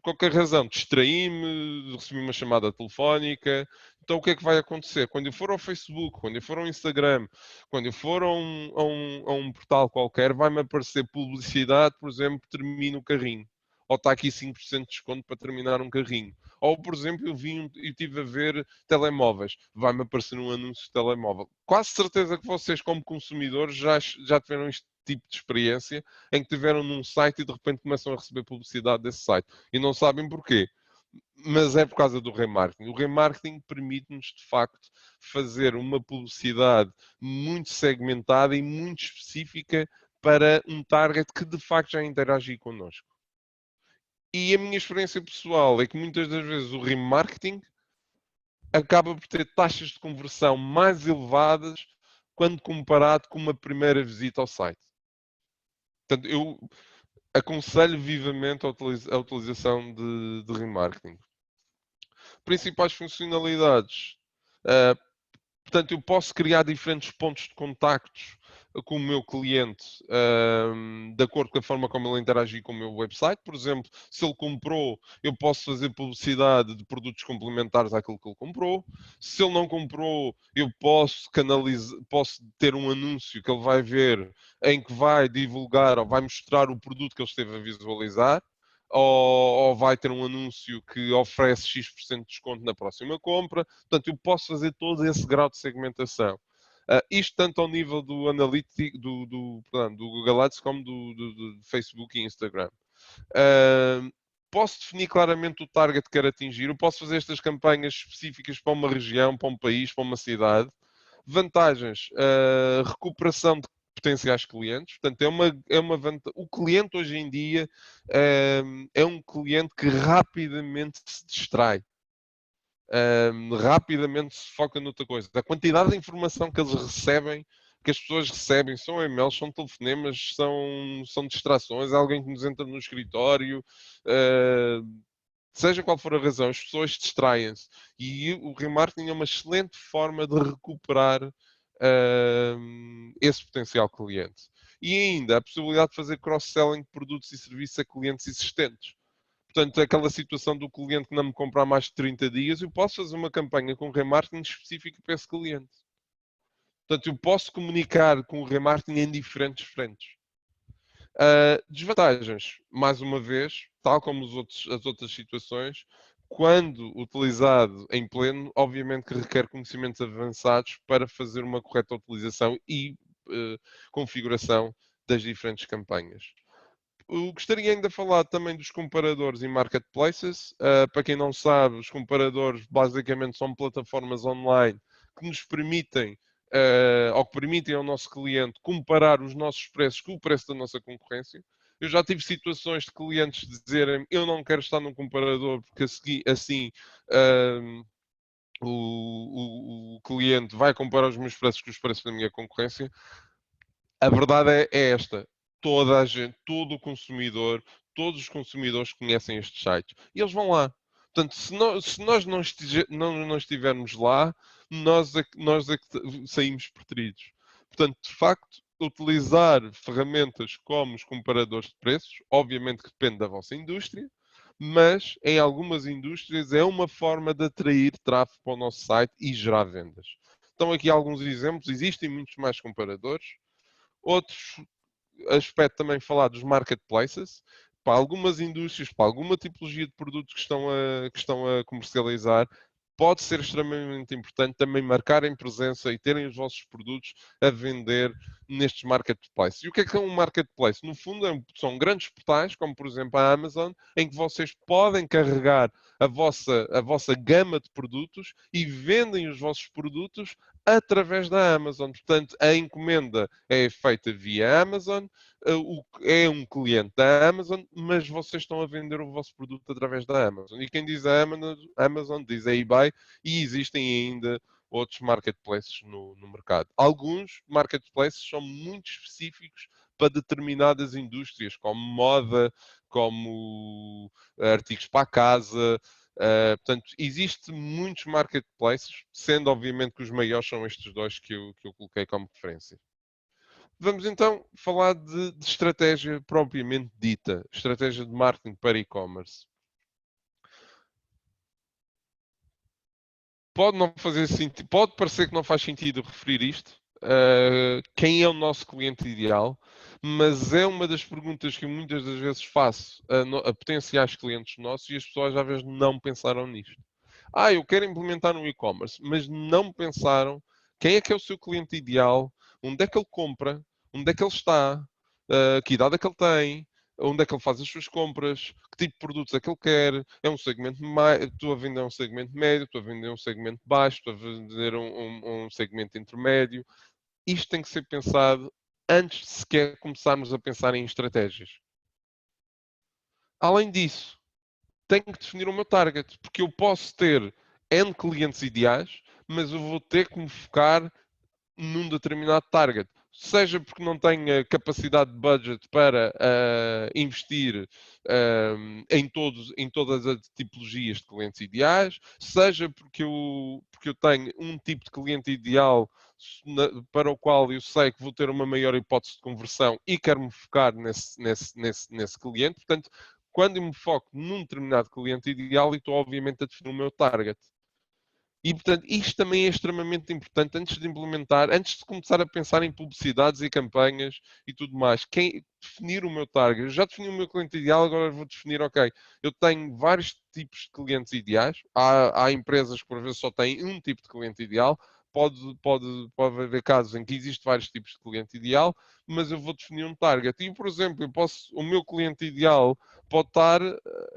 Por qualquer razão, distraí-me, recebi uma chamada telefónica. Então, o que é que vai acontecer? Quando eu for ao Facebook, quando eu for ao Instagram, quando eu for a um portal qualquer, vai-me aparecer publicidade, por exemplo, termina o carrinho. Ou está aqui 5% de desconto para terminar um carrinho. Ou, por exemplo, eu estive a ver telemóveis. Vai-me aparecer um anúncio de telemóvel. Quase certeza que vocês, como consumidores, já tiveram este tipo de experiência em que tiveram num site e de repente começam a receber publicidade desse site. E não sabem porquê. Mas é por causa do remarketing. O remarketing permite-nos, de facto, fazer uma publicidade muito segmentada e muito específica para um target que, de facto, já interage connosco. E a minha experiência pessoal é que muitas das vezes o remarketing acaba por ter taxas de conversão mais elevadas quando comparado com uma primeira visita ao site. Portanto, eu aconselho vivamente a utilização de remarketing. Principais funcionalidades. Portanto, eu posso criar diferentes pontos de contactos com o meu cliente de acordo com a forma como ele interagir com o meu website. Por exemplo, se ele comprou, eu posso fazer publicidade de produtos complementares àquilo que ele comprou. Se ele não comprou, eu posso canalizar, posso ter um anúncio que ele vai ver em que vai divulgar ou vai mostrar o produto que ele esteve a visualizar. Ou vai ter um anúncio que oferece X% de desconto na próxima compra. Portanto, eu posso fazer todo esse grau de segmentação. Isto tanto ao nível do Analytics, do Google Ads, como do Facebook e Instagram. Posso definir claramente o target que quero atingir. Eu posso fazer estas campanhas específicas para uma região, para um país, para uma cidade. Vantagens, recuperação de potenciais clientes. Portanto, o cliente hoje em dia é um cliente que rapidamente se distrai. Rapidamente se foca noutra coisa. A quantidade de informação que eles recebem, que as pessoas recebem, são e-mails, são telefonemas, são distrações, alguém que nos entra no escritório, seja qual for a razão, as pessoas distraem-se. E o remarketing é uma excelente forma de recuperar esse potencial cliente. E ainda a possibilidade de fazer cross-selling de produtos e serviços a clientes existentes. Portanto, aquela situação do cliente que não me comprar mais de 30 dias, eu posso fazer uma campanha com remarketing específica para esse cliente. Portanto, eu posso comunicar com o remarketing em diferentes frentes. Desvantagens, mais uma vez, tal como as outras situações, quando utilizado em pleno, obviamente que requer conhecimentos avançados para fazer uma correta utilização e configuração das diferentes campanhas. Eu gostaria ainda de falar também dos comparadores e marketplaces. Para quem não sabe, os comparadores basicamente são plataformas online que nos permitem, ou que permitem ao nosso cliente comparar os nossos preços com o preço da nossa concorrência. Eu já tive situações de clientes dizerem eu não quero estar num comparador porque assim o cliente vai comparar os meus preços com os preços da minha concorrência. A verdade é esta. Toda a gente, todo o consumidor, todos os consumidores conhecem estes sites. E eles vão lá. Portanto, se nós não estivermos lá, nós é que saímos perdidos. Portanto, de facto, utilizar ferramentas como os comparadores de preços, obviamente que depende da vossa indústria, mas em algumas indústrias é uma forma de atrair tráfego para o nosso site e gerar vendas. Então, aqui alguns exemplos. Existem muitos mais comparadores. Outro aspecto também falar dos marketplaces, para algumas indústrias, para alguma tipologia de produtos que estão a comercializar, pode ser extremamente importante também marcarem presença e terem os vossos produtos a vender nestes marketplaces. E o que é um marketplace? No fundo, são grandes portais, como por exemplo a Amazon, em que vocês podem carregar a vossa gama de produtos e vendem os vossos produtos através da Amazon. Portanto, a encomenda é feita via Amazon, é um cliente da Amazon, mas vocês estão a vender o vosso produto através da Amazon. E quem diz a Amazon diz a eBay, e existem ainda outros marketplaces no mercado. Alguns marketplaces são muito específicos para determinadas indústrias, como moda, como artigos para a casa. Portanto, existem muitos marketplaces, sendo obviamente que os maiores são estes dois que eu coloquei como referência. Vamos então falar de estratégia propriamente dita, estratégia de marketing para e-commerce. Pode não fazer sentido, pode parecer que não faz sentido referir isto, quem é o nosso cliente ideal, mas é uma das perguntas que muitas das vezes faço a potenciais clientes nossos e as pessoas às vezes não pensaram nisto. Eu quero implementar um e-commerce, mas não pensaram quem é que é o seu cliente ideal, onde é que ele compra, onde é que ele está, que idade é que ele tem, onde é que ele faz as suas compras, que tipo de produtos é que ele quer, é um segmento mais, estou a vender um segmento médio, estou a vender um segmento baixo, estou a vender um segmento intermédio. Isto tem que ser pensado antes de sequer começarmos a pensar em estratégias. Além disso, tenho que definir o meu target, porque eu posso ter N clientes ideais, mas eu vou ter que me focar num determinado target. seja porque não tenha capacidade de budget para investir em todas as tipologias de clientes ideais, seja porque eu tenho um tipo de cliente ideal para o qual eu sei que vou ter uma maior hipótese de conversão e quero me focar nesse cliente. Portanto, quando eu me foco num determinado cliente ideal, eu estou obviamente a definir o meu target. E, portanto, isto também é extremamente importante antes de implementar, antes de começar a pensar em publicidades e campanhas e tudo mais. Definir o meu target. Eu já defini o meu cliente ideal, agora vou definir, ok, eu tenho vários tipos de clientes ideais. Há empresas que, por vezes, só têm um tipo de cliente ideal. Pode haver casos em que existe vários tipos de cliente ideal, mas eu vou definir um target. E, por exemplo, o meu cliente ideal pode estar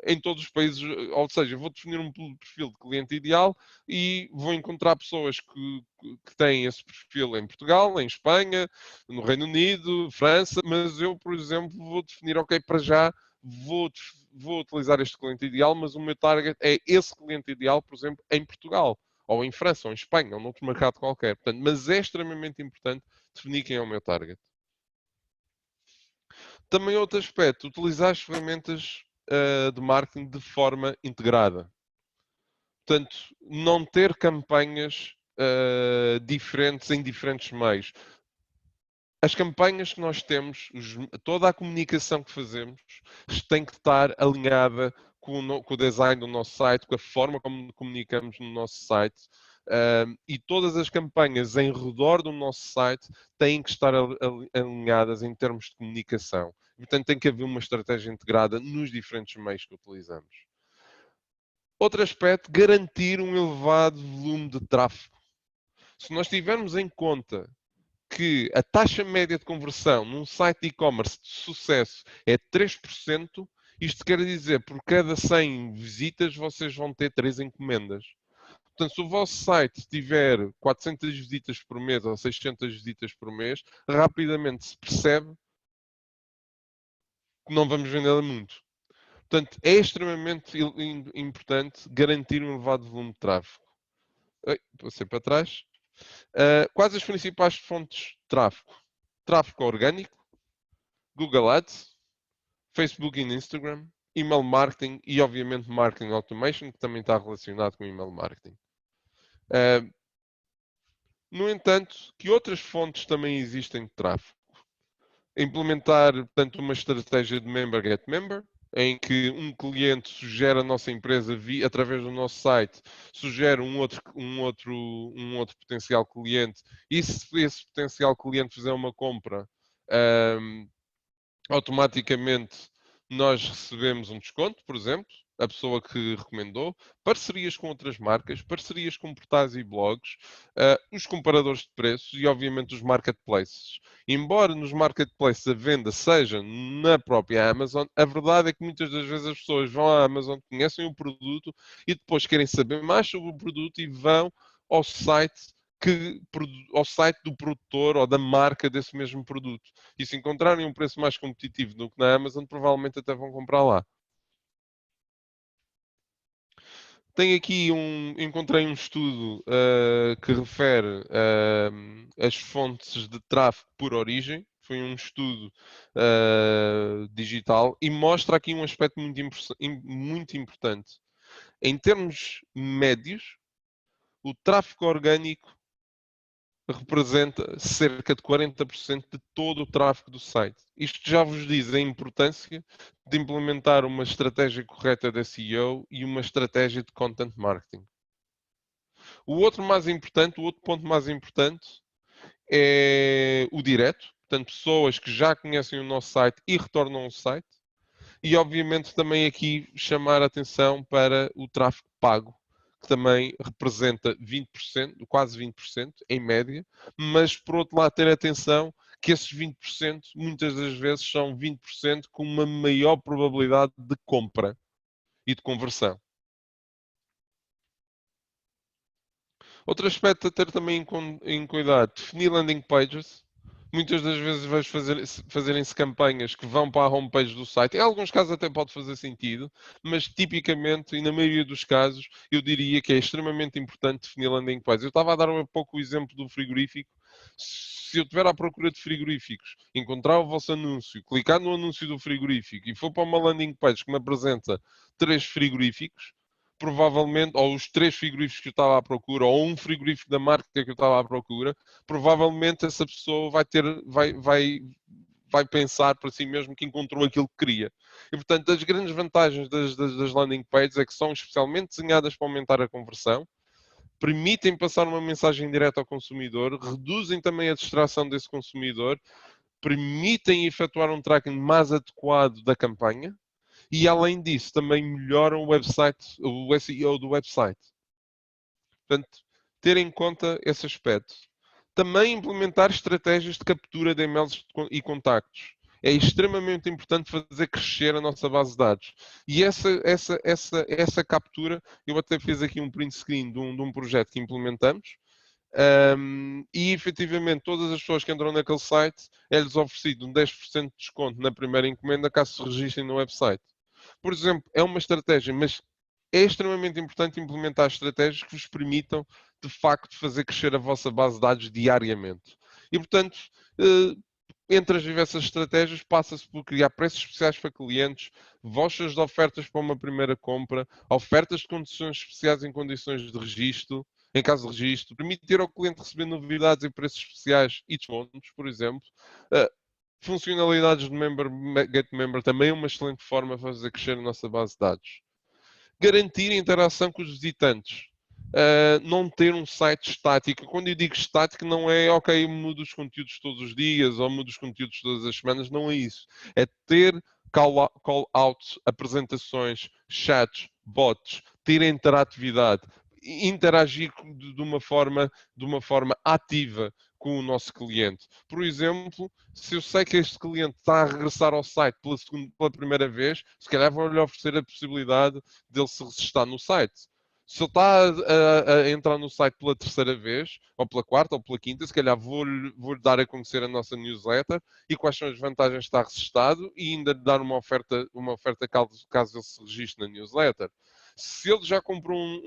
em todos os países, ou seja, eu vou definir um perfil de cliente ideal e vou encontrar pessoas que têm esse perfil em Portugal, em Espanha, no Reino Unido, França, mas eu, por exemplo, vou definir, ok, para já vou utilizar este cliente ideal, mas o meu target é esse cliente ideal, por exemplo, em Portugal, ou em França, ou em Espanha, ou noutro mercado qualquer. Portanto, mas é extremamente importante definir quem é o meu target. Também outro aspecto, utilizar as ferramentas de marketing de forma integrada. Portanto, não ter campanhas diferentes em diferentes meios. As campanhas que nós temos, toda a comunicação que fazemos, tem que estar alinhada com o design do nosso site, com a forma como comunicamos no nosso site. E todas as campanhas em redor do nosso site têm que estar alinhadas em termos de comunicação. Portanto, tem que haver uma estratégia integrada nos diferentes meios que utilizamos. Outro aspecto, garantir um elevado volume de tráfego. Se nós tivermos em conta que a taxa média de conversão num site de e-commerce de sucesso é 3%, isto quer dizer, por cada 100 visitas, vocês vão ter 3 encomendas. Portanto, se o vosso site tiver 400 visitas por mês ou 600 visitas por mês, rapidamente se percebe que não vamos vender muito. Portanto, é extremamente importante garantir um elevado volume de tráfego. Passei para trás. Quais as principais fontes de tráfego? Tráfego orgânico, Google Ads, Facebook e Instagram, email marketing e, obviamente, marketing automation, que também está relacionado com email marketing. No entanto, que outras fontes também existem de tráfego? Implementar, portanto, uma estratégia de member get member, em que um cliente sugere a nossa empresa através do nosso site, sugere um outro potencial cliente, e se esse potencial cliente fizer uma compra, automaticamente nós recebemos um desconto, por exemplo, a pessoa que recomendou, parcerias com outras marcas, parcerias com portais e blogs, os comparadores de preços e, obviamente, os marketplaces. Embora nos marketplaces a venda seja na própria Amazon, a verdade é que muitas das vezes as pessoas vão à Amazon, conhecem o produto e depois querem saber mais sobre o produto e vão ao site ao site do produtor ou da marca desse mesmo produto. E se encontrarem um preço mais competitivo do que na Amazon, provavelmente até vão comprar lá. Encontrei um estudo que refere as fontes de tráfego por origem. Foi um estudo digital e mostra aqui um aspecto muito importante. Em termos médios, o tráfego orgânico representa cerca de 40% de todo o tráfego do site. Isto já vos diz a importância de implementar uma estratégia correta de SEO e uma estratégia de content marketing. O outro ponto mais importante é o direto, portanto, pessoas que já conhecem o nosso site e retornam ao site. E, obviamente, também aqui chamar a atenção para o tráfego pago, que também representa 20%, quase 20% em média, mas, por outro lado, ter atenção que esses 20% muitas das vezes são 20% com uma maior probabilidade de compra e de conversão. Outro aspecto a ter também em cuidado, definir landing pages. Muitas das vezes vejo fazerem-se campanhas que vão para a homepage do site. Em alguns casos até pode fazer sentido, mas tipicamente, e na maioria dos casos, eu diria que é extremamente importante definir landing pages. Eu estava a dar um pouco o exemplo do frigorífico. Se eu estiver à procura de frigoríficos, encontrar o vosso anúncio, clicar no anúncio do frigorífico e for para uma landing page que me apresenta 3 frigoríficos, provavelmente, ou os 3 frigoríficos que eu estava à procura, ou um frigorífico da marca que eu estava à procura, provavelmente essa pessoa vai pensar para si mesmo que encontrou aquilo que queria. E, portanto, as grandes vantagens das landing pages é que são especialmente desenhadas para aumentar a conversão, permitem passar uma mensagem direta ao consumidor, reduzem também a distração desse consumidor, permitem efetuar um tracking mais adequado da campanha e, além disso, também melhoram o SEO do website. Portanto, ter em conta esse aspecto. Também implementar estratégias de captura de e-mails e contactos. É extremamente importante fazer crescer a nossa base de dados. E essa captura, eu até fiz aqui um print screen de um projeto que implementamos. E efetivamente todas as pessoas que entram naquele site é-lhes oferecido um 10% de desconto na primeira encomenda caso se registrem no website. Por exemplo, é uma estratégia, mas é extremamente importante implementar estratégias que vos permitam, de facto, fazer crescer a vossa base de dados diariamente. E, portanto, entre as diversas estratégias, passa-se por criar preços especiais para clientes, vouchers de ofertas para uma primeira compra, ofertas de condições especiais em condições de registro, em caso de registro, permitir ao cliente receber novidades e preços especiais e descontos, por exemplo. Funcionalidades de Get Member também é uma excelente forma de fazer crescer a nossa base de dados. Garantir a interação com os visitantes. Não ter um site estático. Quando eu digo estático, não é ok, mudo os conteúdos todos os dias ou mudo os conteúdos todas as semanas. Não é isso. É ter call-outs, apresentações, chats, bots, ter interatividade, interagir de uma forma ativa com o nosso cliente. Por exemplo, se eu sei que este cliente está a regressar ao site pela primeira vez, se calhar vou-lhe oferecer a possibilidade dele se registrar no site. Se ele está a entrar no site pela terceira vez, ou pela quarta, ou pela quinta, se calhar vou-lhe dar a conhecer a nossa newsletter e quais são as vantagens de estar registado e ainda dar uma oferta caso ele se registre na newsletter. Se ele já comprou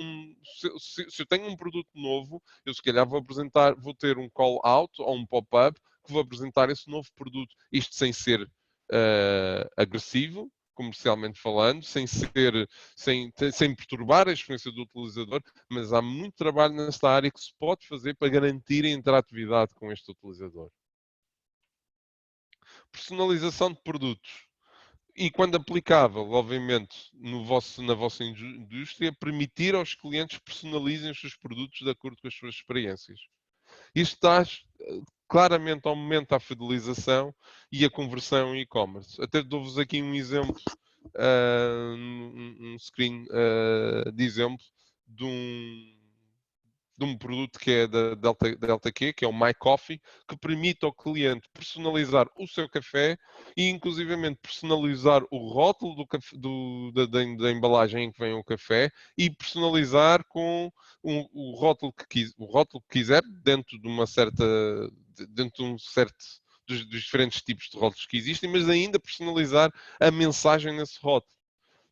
se eu tenho um produto novo, eu se calhar vou ter um call out ou um pop-up que vou apresentar esse novo produto. Isto sem ser agressivo, comercialmente falando, sem perturbar a experiência do utilizador, mas há muito trabalho nesta área que se pode fazer para garantir a interatividade com este utilizador. Personalização de produtos. E quando aplicável, obviamente, na vossa indústria, permitir aos clientes personalizem os seus produtos de acordo com as suas experiências. Isto traz claramente aumenta a fidelização e a conversão em e-commerce. Até dou-vos aqui um exemplo, um screen de exemplo de um produto que é da Delta Q, que é o My Coffee, que permite ao cliente personalizar o seu café e, inclusivamente, personalizar o rótulo da embalagem em que vem o café e personalizar com o rótulo que quiser dentro de um certo dos diferentes tipos de rótulos que existem, mas ainda personalizar a mensagem nesse rótulo.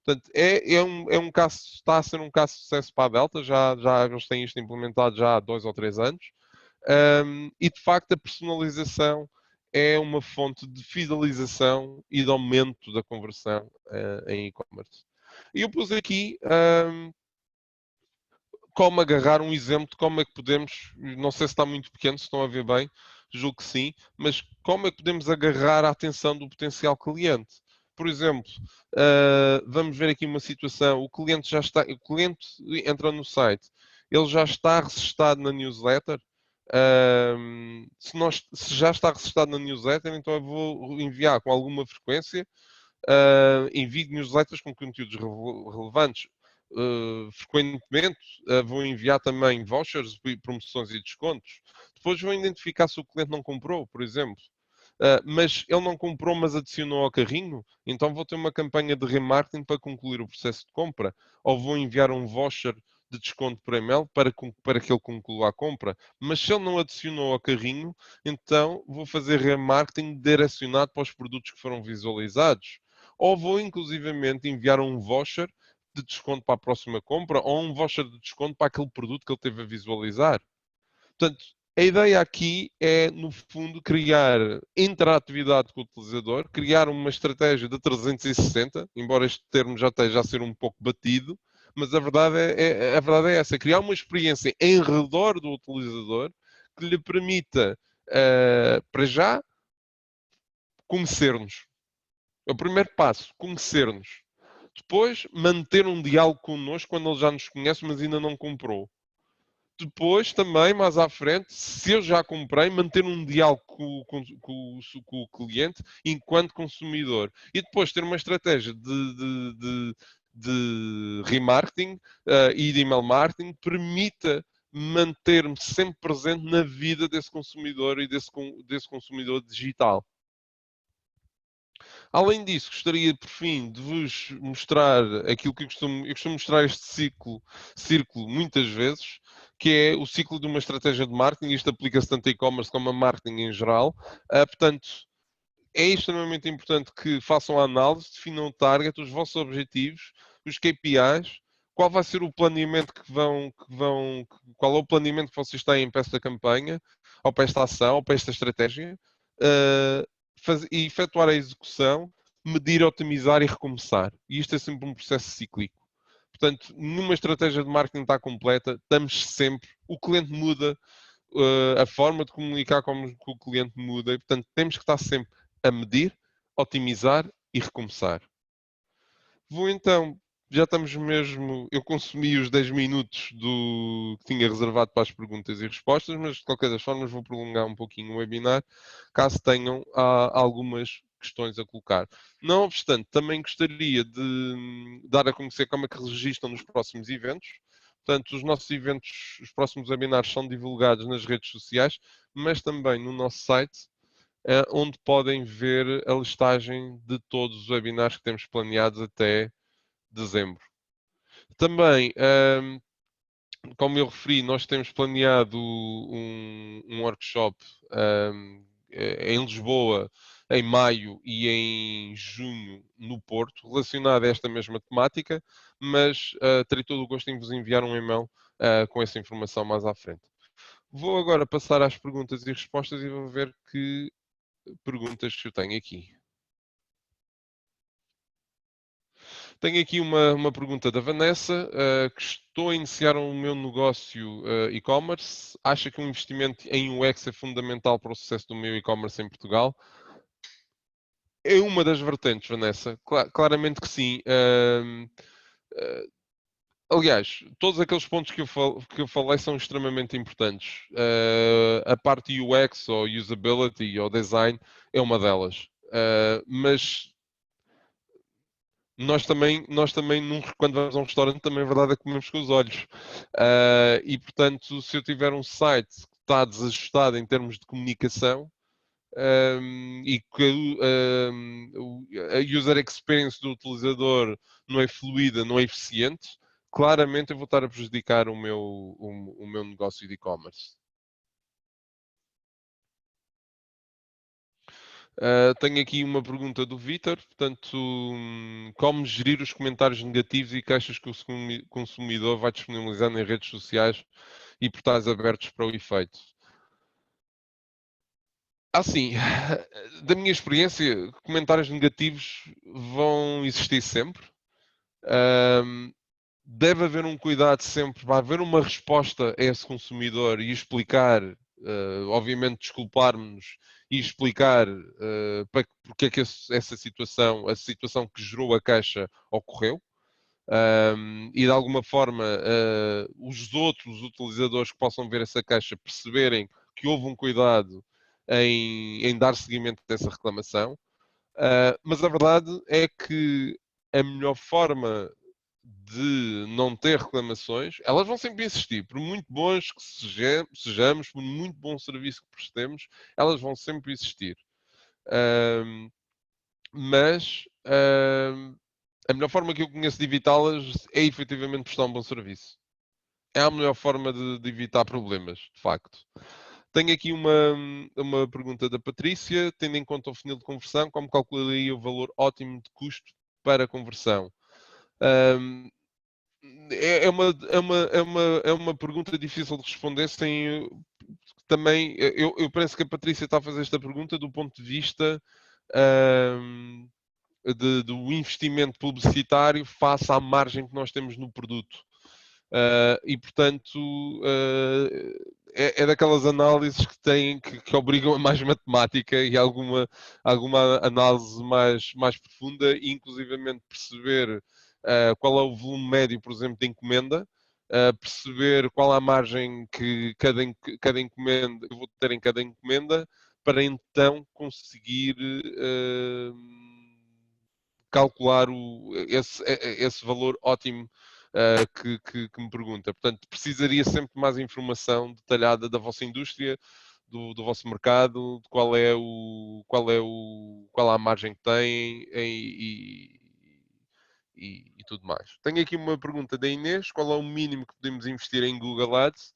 Portanto, é um caso, está a ser um caso de sucesso para a Delta, já eles têm isto implementado já há 2 ou 3 anos, e de facto a personalização é uma fonte de fidelização e de aumento da conversão em e-commerce. E eu pus aqui como agarrar um exemplo de como é que podemos, não sei se está muito pequeno, se estão a ver bem, julgo que sim, mas como é que podemos agarrar a atenção do potencial cliente? Por exemplo, vamos ver aqui uma situação, o cliente entra no site, ele já está registado na newsletter. Se já está registado na newsletter, então eu vou enviar com alguma frequência, envio newsletters com conteúdos relevantes. Frequentemente vou enviar também vouchers, promoções e descontos. Depois vou identificar se o cliente não comprou, por exemplo. Mas ele não comprou, mas adicionou ao carrinho, então vou ter uma campanha de remarketing para concluir o processo de compra. Ou vou enviar um voucher de desconto por e-mail para que ele conclua a compra. Mas se ele não adicionou ao carrinho, então vou fazer remarketing direcionado para os produtos que foram visualizados. Ou vou, inclusivamente, enviar um voucher de desconto para a próxima compra ou um voucher de desconto para aquele produto que ele teve a visualizar. Portanto, A ideia aqui é, no fundo, criar interatividade com o utilizador, criar uma estratégia de 360, embora este termo já esteja a ser um pouco batido, mas a verdade é essa, criar uma experiência em redor do utilizador que lhe permita, para já, conhecer-nos. É o primeiro passo, conhecer-nos. Depois, manter um diálogo connosco quando ele já nos conhece, mas ainda não comprou. Depois, também, mais à frente, se eu já comprei, manter um diálogo com o cliente enquanto consumidor. E depois ter uma estratégia de remarketing e de email marketing que permita manter-me sempre presente na vida desse consumidor e desse consumidor digital. Além disso, gostaria, por fim, de vos mostrar aquilo que eu costumo mostrar este círculo muitas vezes, que é o ciclo de uma estratégia de marketing. Isto aplica-se tanto a e-commerce como a marketing em geral. Portanto, é extremamente importante que façam a análise, definam o target, os vossos objetivos, os KPIs, qual vai ser o planeamento qual é o planeamento que vocês têm para esta campanha, ou para esta ação, ou para esta estratégia, uh, e efetuar a execução, medir, otimizar e recomeçar. E isto é sempre um processo cíclico. Portanto, numa estratégia de marketing está completa, estamos sempre, o cliente muda, a forma de comunicar com o cliente muda, e portanto temos que estar sempre a medir, otimizar e recomeçar. Vou então, já estamos mesmo, eu consumi os 10 minutos do que tinha reservado para as perguntas e respostas, mas de qualquer das formas vou prolongar um pouquinho o webinar, caso tenham algumas questões a colocar. Não obstante, também gostaria de dar a conhecer como é que registram nos próximos eventos. Portanto, os nossos eventos, os próximos webinars são divulgados nas redes sociais, mas também no nosso site, onde podem ver a listagem de todos os webinars que temos planeados até dezembro. Também, como eu referi, nós temos planeado um workshop em Lisboa em maio e em junho no Porto, relacionado a esta mesma temática, mas terei todo o gosto em vos enviar um e-mail com essa informação mais à frente. Vou agora passar às perguntas e respostas e vou ver que perguntas que eu tenho aqui. Tenho aqui uma pergunta da Vanessa, que estou a iniciar o meu negócio e-commerce. Acha que um investimento em UX é fundamental para o sucesso do meu e-commerce em Portugal? É uma das vertentes, Vanessa. Claramente que sim. Aliás, todos aqueles pontos que eu falei são extremamente importantes. A parte UX ou usability ou design é uma delas. Mas nós também quando vamos a um restaurante, também é verdade é que comemos com os olhos. E, portanto, se eu tiver um site que está desajustado em termos de comunicação, e que a user experience do utilizador não é fluida, não é eficiente, claramente eu vou estar a prejudicar o meu negócio de e-commerce. Tenho aqui uma pergunta do Vítor, portanto, como gerir os comentários negativos e queixas que o consumidor vai disponibilizando em redes sociais e portais abertos para o efeito? Assim, da minha experiência, comentários negativos vão existir sempre. Deve haver um cuidado sempre, vai haver uma resposta a esse consumidor e explicar, obviamente desculpar-nos e explicar porque é que essa situação, a situação que gerou a queixa ocorreu. E de alguma forma os outros utilizadores que possam ver essa queixa perceberem que houve um cuidado em dar seguimento a essa reclamação. Mas a verdade é que a melhor forma de não ter reclamações, elas vão sempre existir, por muito bons que sejamos, por muito bom serviço que prestemos, elas vão sempre existir. Mas a melhor forma que eu conheço de evitá-las é efetivamente prestar um bom serviço. É a melhor forma de evitar problemas, de facto. Tenho aqui uma pergunta da Patrícia. Tendo em conta o funil de conversão, como calcularia o valor ótimo de custo para a conversão? é uma pergunta difícil de responder sem também. Eu penso que a Patrícia está a fazer esta pergunta do ponto de vista ahm, do investimento publicitário face à margem que nós temos no produto. E portanto é daquelas análises que obrigam a mais matemática e alguma análise mais profunda, e inclusivamente perceber qual é o volume médio, por exemplo, de encomenda, perceber qual a margem que cada encomenda eu vou ter em cada encomenda, para então conseguir calcular esse valor ótimo que me pergunta. Portanto, precisaria sempre de mais informação detalhada da vossa indústria, do vosso mercado, de qual a margem que têm e tudo mais. Tenho aqui uma pergunta da Inês: qual é o mínimo que podemos investir em Google Ads?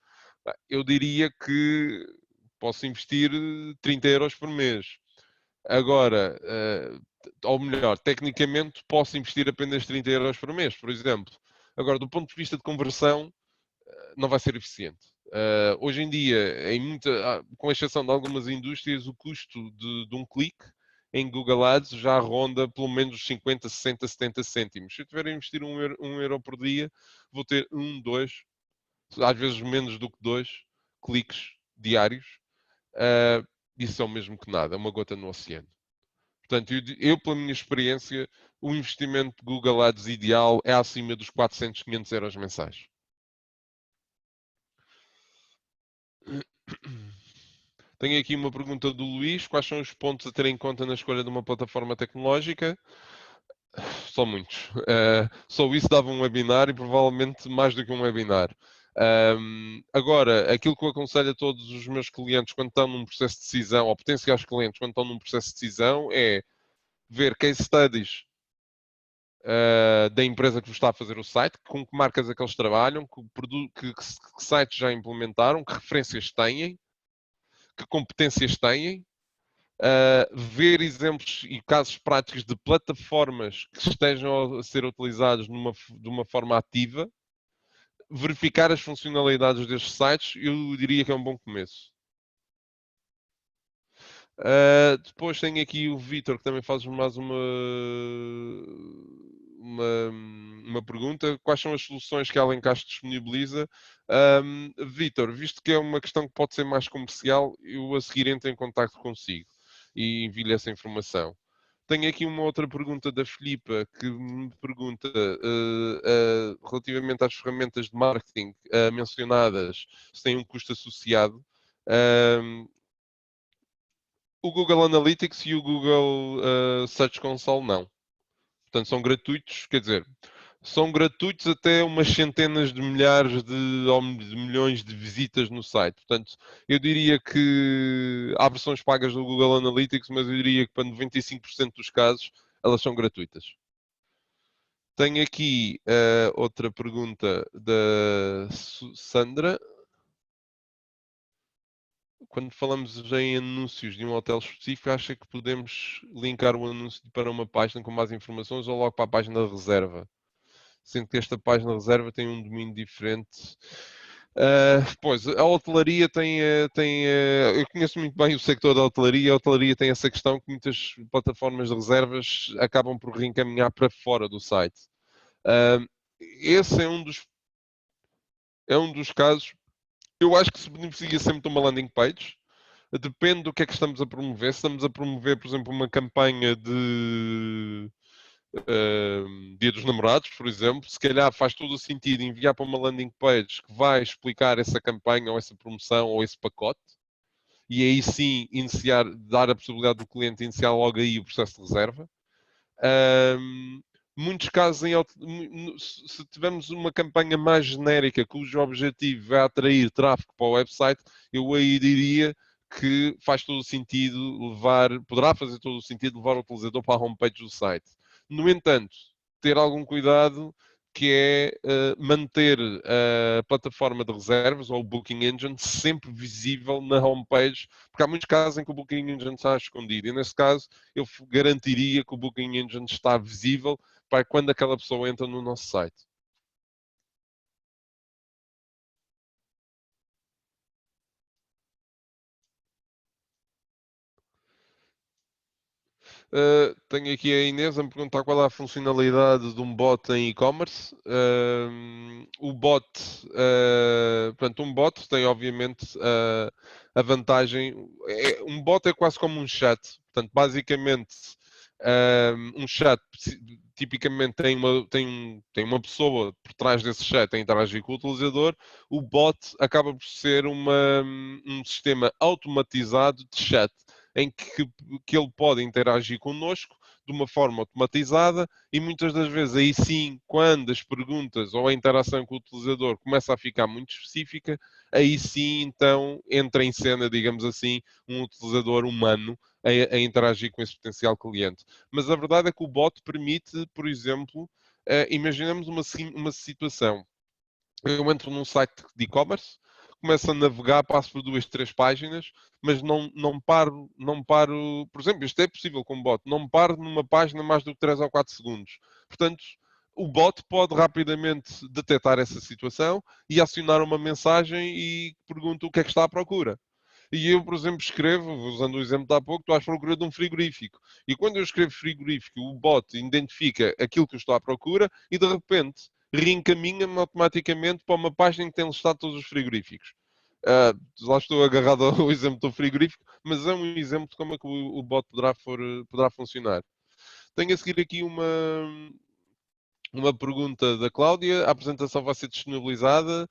Eu diria que posso investir 30 euros por mês. Agora, ou melhor, tecnicamente posso investir apenas 30 euros por mês, por exemplo. Agora, do ponto de vista de conversão, não vai ser eficiente. Hoje em dia, com exceção de algumas indústrias, o custo de um clique em Google Ads já ronda pelo menos os 50, 60, 70 cêntimos. Se eu tiver a investir um euro por dia, vou ter dois, às vezes menos do que dois cliques diários. Isso é o mesmo que nada, é uma gota no oceano. Portanto, pela minha experiência, o investimento de Google Ads ideal é acima dos 400, 500 euros mensais. Tenho aqui uma pergunta do Luís: quais são os pontos a ter em conta na escolha de uma plataforma tecnológica? São muitos. Só isso dava um webinar, e provavelmente mais do que um webinar. Agora, aquilo que eu aconselho a todos os meus clientes quando estão num processo de decisão, ou potenciais clientes quando estão num processo de decisão, é ver case studies da empresa que vos está a fazer o site, com que marcas é que eles trabalham, que sites já implementaram, que referências têm, que competências têm, ver exemplos e casos práticos de plataformas que estejam a ser utilizados de uma forma ativa, verificar as funcionalidades destes sites. Eu diria que é um bom começo. Depois tenho aqui o Vitor, que também faz mais uma pergunta: quais são as soluções que a Alencast disponibiliza? Vitor, visto que é uma questão que pode ser mais comercial, eu a seguir entro em contato consigo e envio-lhe essa informação. Tenho aqui uma outra pergunta da Filipa, que me pergunta relativamente às ferramentas de marketing mencionadas, se tem um custo associado. O Google Analytics e o Google Search Console não. Portanto, são gratuitos, quer dizer, são gratuitos até umas centenas de milhares ou de milhões de visitas no site. Portanto, eu diria que há versões pagas do Google Analytics, mas eu diria que para 95% dos casos elas são gratuitas. Tenho aqui outra pergunta da Sandra: quando falamos em anúncios de um hotel específico, acha que podemos linkar o anúncio para uma página com mais informações ou logo para a página de reserva? Sendo que esta página de reserva tem um domínio diferente. Pois, a hotelaria eu conheço muito bem o sector da hotelaria. A hotelaria tem essa questão que muitas plataformas de reservas acabam por reencaminhar para fora do site. Esse é um dos casos. Eu acho que se beneficia sempre de uma landing page. Depende do que é que estamos a promover. Se estamos a promover, por exemplo, uma campanha de Dia dos Namorados, por exemplo, se calhar faz todo o sentido enviar para uma landing page que vai explicar essa campanha ou essa promoção ou esse pacote, e aí sim dar a possibilidade do cliente iniciar logo aí o processo de reserva. Muitos casos, se tivermos uma campanha mais genérica cujo objetivo é atrair tráfego para o website, eu aí diria que faz todo o sentido poderá fazer todo o sentido levar o utilizador para a homepage do site. No entanto, ter algum cuidado, que é manter a plataforma de reservas ou o Booking Engine sempre visível na homepage, porque há muitos casos em que o Booking Engine está escondido, e nesse caso eu garantiria que o Booking Engine está visível para quando aquela pessoa entra no nosso site. Tenho aqui a Inês a me perguntar qual é a funcionalidade de um bot em e-commerce. O bot, portanto, um bot tem obviamente a vantagem. Um bot é quase como um chat. Portanto, basicamente, um chat tipicamente tem uma pessoa por trás desse chat a interagir com o utilizador. O bot acaba por ser um sistema automatizado de chat em que ele pode interagir connosco de uma forma automatizada e muitas das vezes aí sim, quando as perguntas ou a interação com o utilizador começa a ficar muito específica, aí sim então entra em cena, digamos assim, um utilizador humano a interagir com esse potencial cliente. Mas a verdade é que o bot permite, por exemplo, imaginemos uma situação. Eu entro num site de e-commerce, começo a navegar, passo por duas, três páginas, mas não paro, por exemplo, isto é possível com o bot, não paro numa página mais do que 3 ou 4 segundos. Portanto, o bot pode rapidamente detectar essa situação e acionar uma mensagem e pergunta o que é que está à procura. E eu, por exemplo, escrevo, usando o exemplo de há pouco, estou à procura de um frigorífico. E quando eu escrevo frigorífico, o bot identifica aquilo que eu estou à procura e, de repente, reencaminha-me automaticamente para uma página que tem listado todos os frigoríficos. Lá estou agarrado ao exemplo do frigorífico, mas é um exemplo de como é que o bot poderá funcionar. Tenho a seguir aqui uma pergunta da Cláudia. A apresentação vai ser disponibilizada?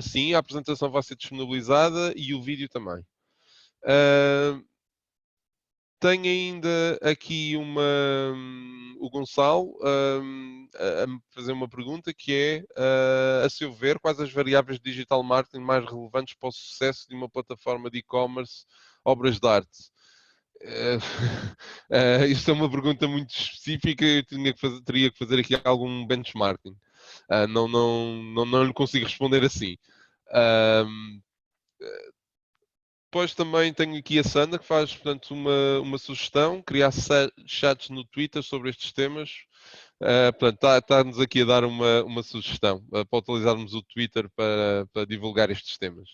Sim, a apresentação vai ser disponibilizada e o vídeo também. Tenho ainda aqui o Gonçalo a me fazer uma pergunta que é, a seu ver, quais as variáveis de digital marketing mais relevantes para o sucesso de uma plataforma de e-commerce, obras de arte? Isto é uma pergunta muito específica, eu teria que fazer aqui algum benchmarking. Não lhe consigo responder assim. Depois também tenho aqui a Sandra que faz, portanto, uma sugestão, criar chats no Twitter sobre estes temas. Portanto, está-nos aqui a dar uma sugestão para utilizarmos o Twitter para divulgar estes temas.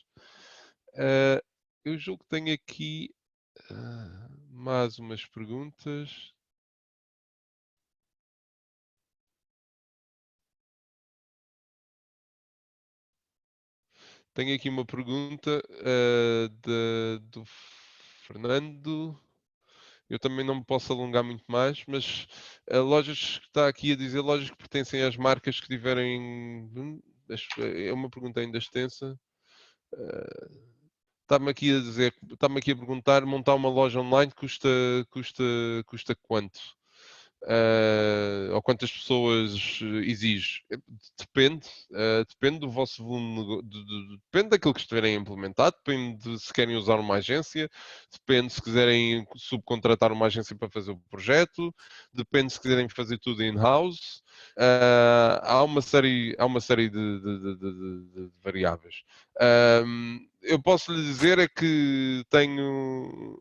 Eu julgo que tenho aqui mais umas perguntas. Tenho aqui uma pergunta do Fernando. Eu também não me posso alongar muito mais, mas lojas que está aqui a dizer lojas que pertencem às marcas que tiverem. É uma pergunta ainda extensa. Está-me aqui a dizer, está-me aqui a perguntar, montar uma loja online custa quanto? Ou quantas pessoas exige? Depende, depende do vosso volume, depende daquilo que estiverem a implementar, depende de se querem usar uma agência, depende se quiserem subcontratar uma agência para fazer o projeto, depende se quiserem fazer tudo in-house. Há uma série de variáveis. Eu posso lhe dizer é que tenho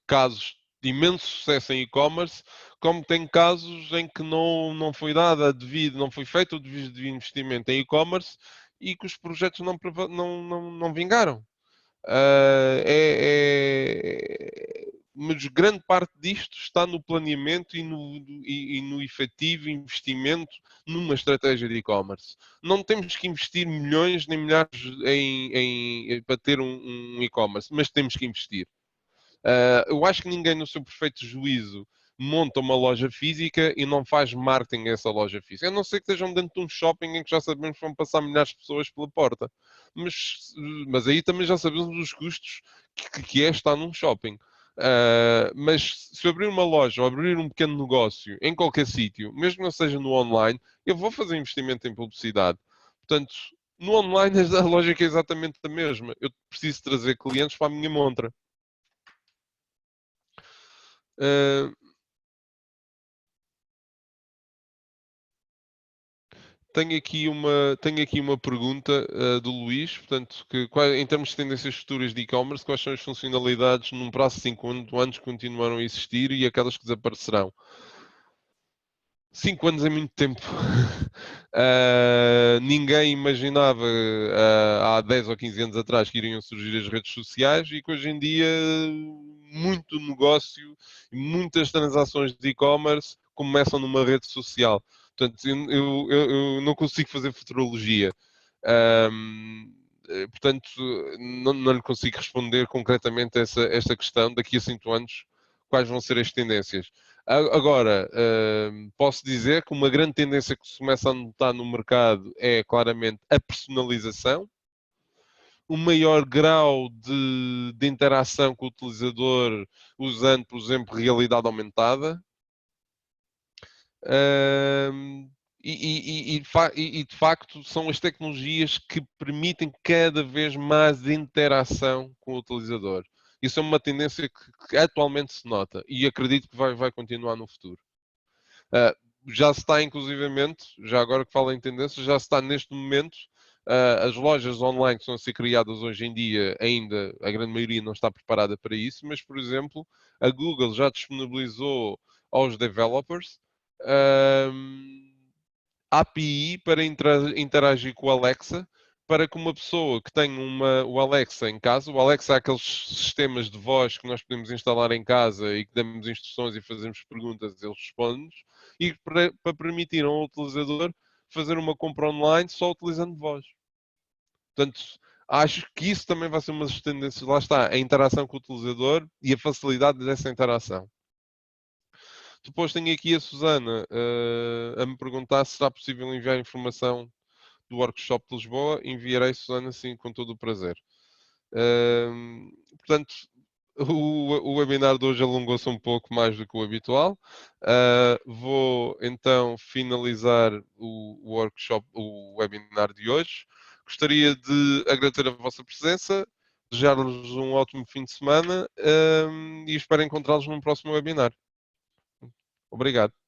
casos de imenso sucesso em e-commerce, como tenho casos em que não foi dada devido, não foi feito o devido investimento em e-commerce e que os projetos não vingaram. Mas grande parte disto está no planeamento e no efetivo investimento numa estratégia de e-commerce. Não temos que investir milhões nem milhares para ter um e-commerce, mas temos que investir. Eu acho que ninguém, no seu perfeito juízo, monta uma loja física e não faz marketing a essa loja física. A não ser que estejam dentro de um shopping em que já sabemos que vão passar milhares de pessoas pela porta. Mas aí também já sabemos os custos que é estar num shopping. Mas se eu abrir uma loja ou abrir um pequeno negócio em qualquer sítio, mesmo que não seja no online, eu vou fazer investimento em publicidade. Portanto, no online a lógica é exatamente a mesma. Eu preciso trazer clientes para a minha montra. Uh, tenho aqui uma pergunta do Luís, portanto, em termos de tendências futuras de e-commerce, quais são as funcionalidades num prazo de 5 anos que continuarão a existir e aquelas que desaparecerão? 5 anos é muito tempo. Ninguém imaginava há 10 ou 15 anos atrás que iriam surgir as redes sociais e que hoje em dia muito negócio e muitas transações de e-commerce começam numa rede social. Portanto, eu não consigo fazer futurologia. Portanto, não lhe consigo responder concretamente esta questão. Daqui a 5 anos, quais vão ser as tendências? Agora, posso dizer que uma grande tendência que se começa a notar no mercado é claramente a personalização, um maior grau de interação com o utilizador usando, por exemplo, realidade aumentada. Um, e de facto são as tecnologias que permitem cada vez mais interação com o utilizador. Isso é uma tendência que atualmente se nota e acredito que vai continuar no futuro. Uh, já se está, inclusivamente, já agora que falo em tendências, já se está neste momento, as lojas online que estão a ser criadas hoje em dia, ainda a grande maioria não está preparada para isso, mas, por exemplo, a Google já disponibilizou aos developers API para interagir com o Alexa, para que uma pessoa que tem o Alexa em casa, o Alexa é aqueles sistemas de voz que nós podemos instalar em casa e que damos instruções e fazemos perguntas, ele responde-nos, e para permitir ao utilizador fazer uma compra online só utilizando voz. Portanto, acho que isso também vai ser uma das tendências. Lá está, a interação com o utilizador e a facilidade dessa interação. Depois tenho aqui a Susana a me perguntar se será possível enviar informação do workshop de Lisboa. Enviarei, Susana, sim, com todo o prazer. Portanto, o webinar de hoje alongou-se um pouco mais do que o habitual. Vou então finalizar o workshop, o webinar de hoje. Gostaria de agradecer a vossa presença, desejar-vos um ótimo fim de semana e espero encontrá-los num próximo webinar. Obrigado.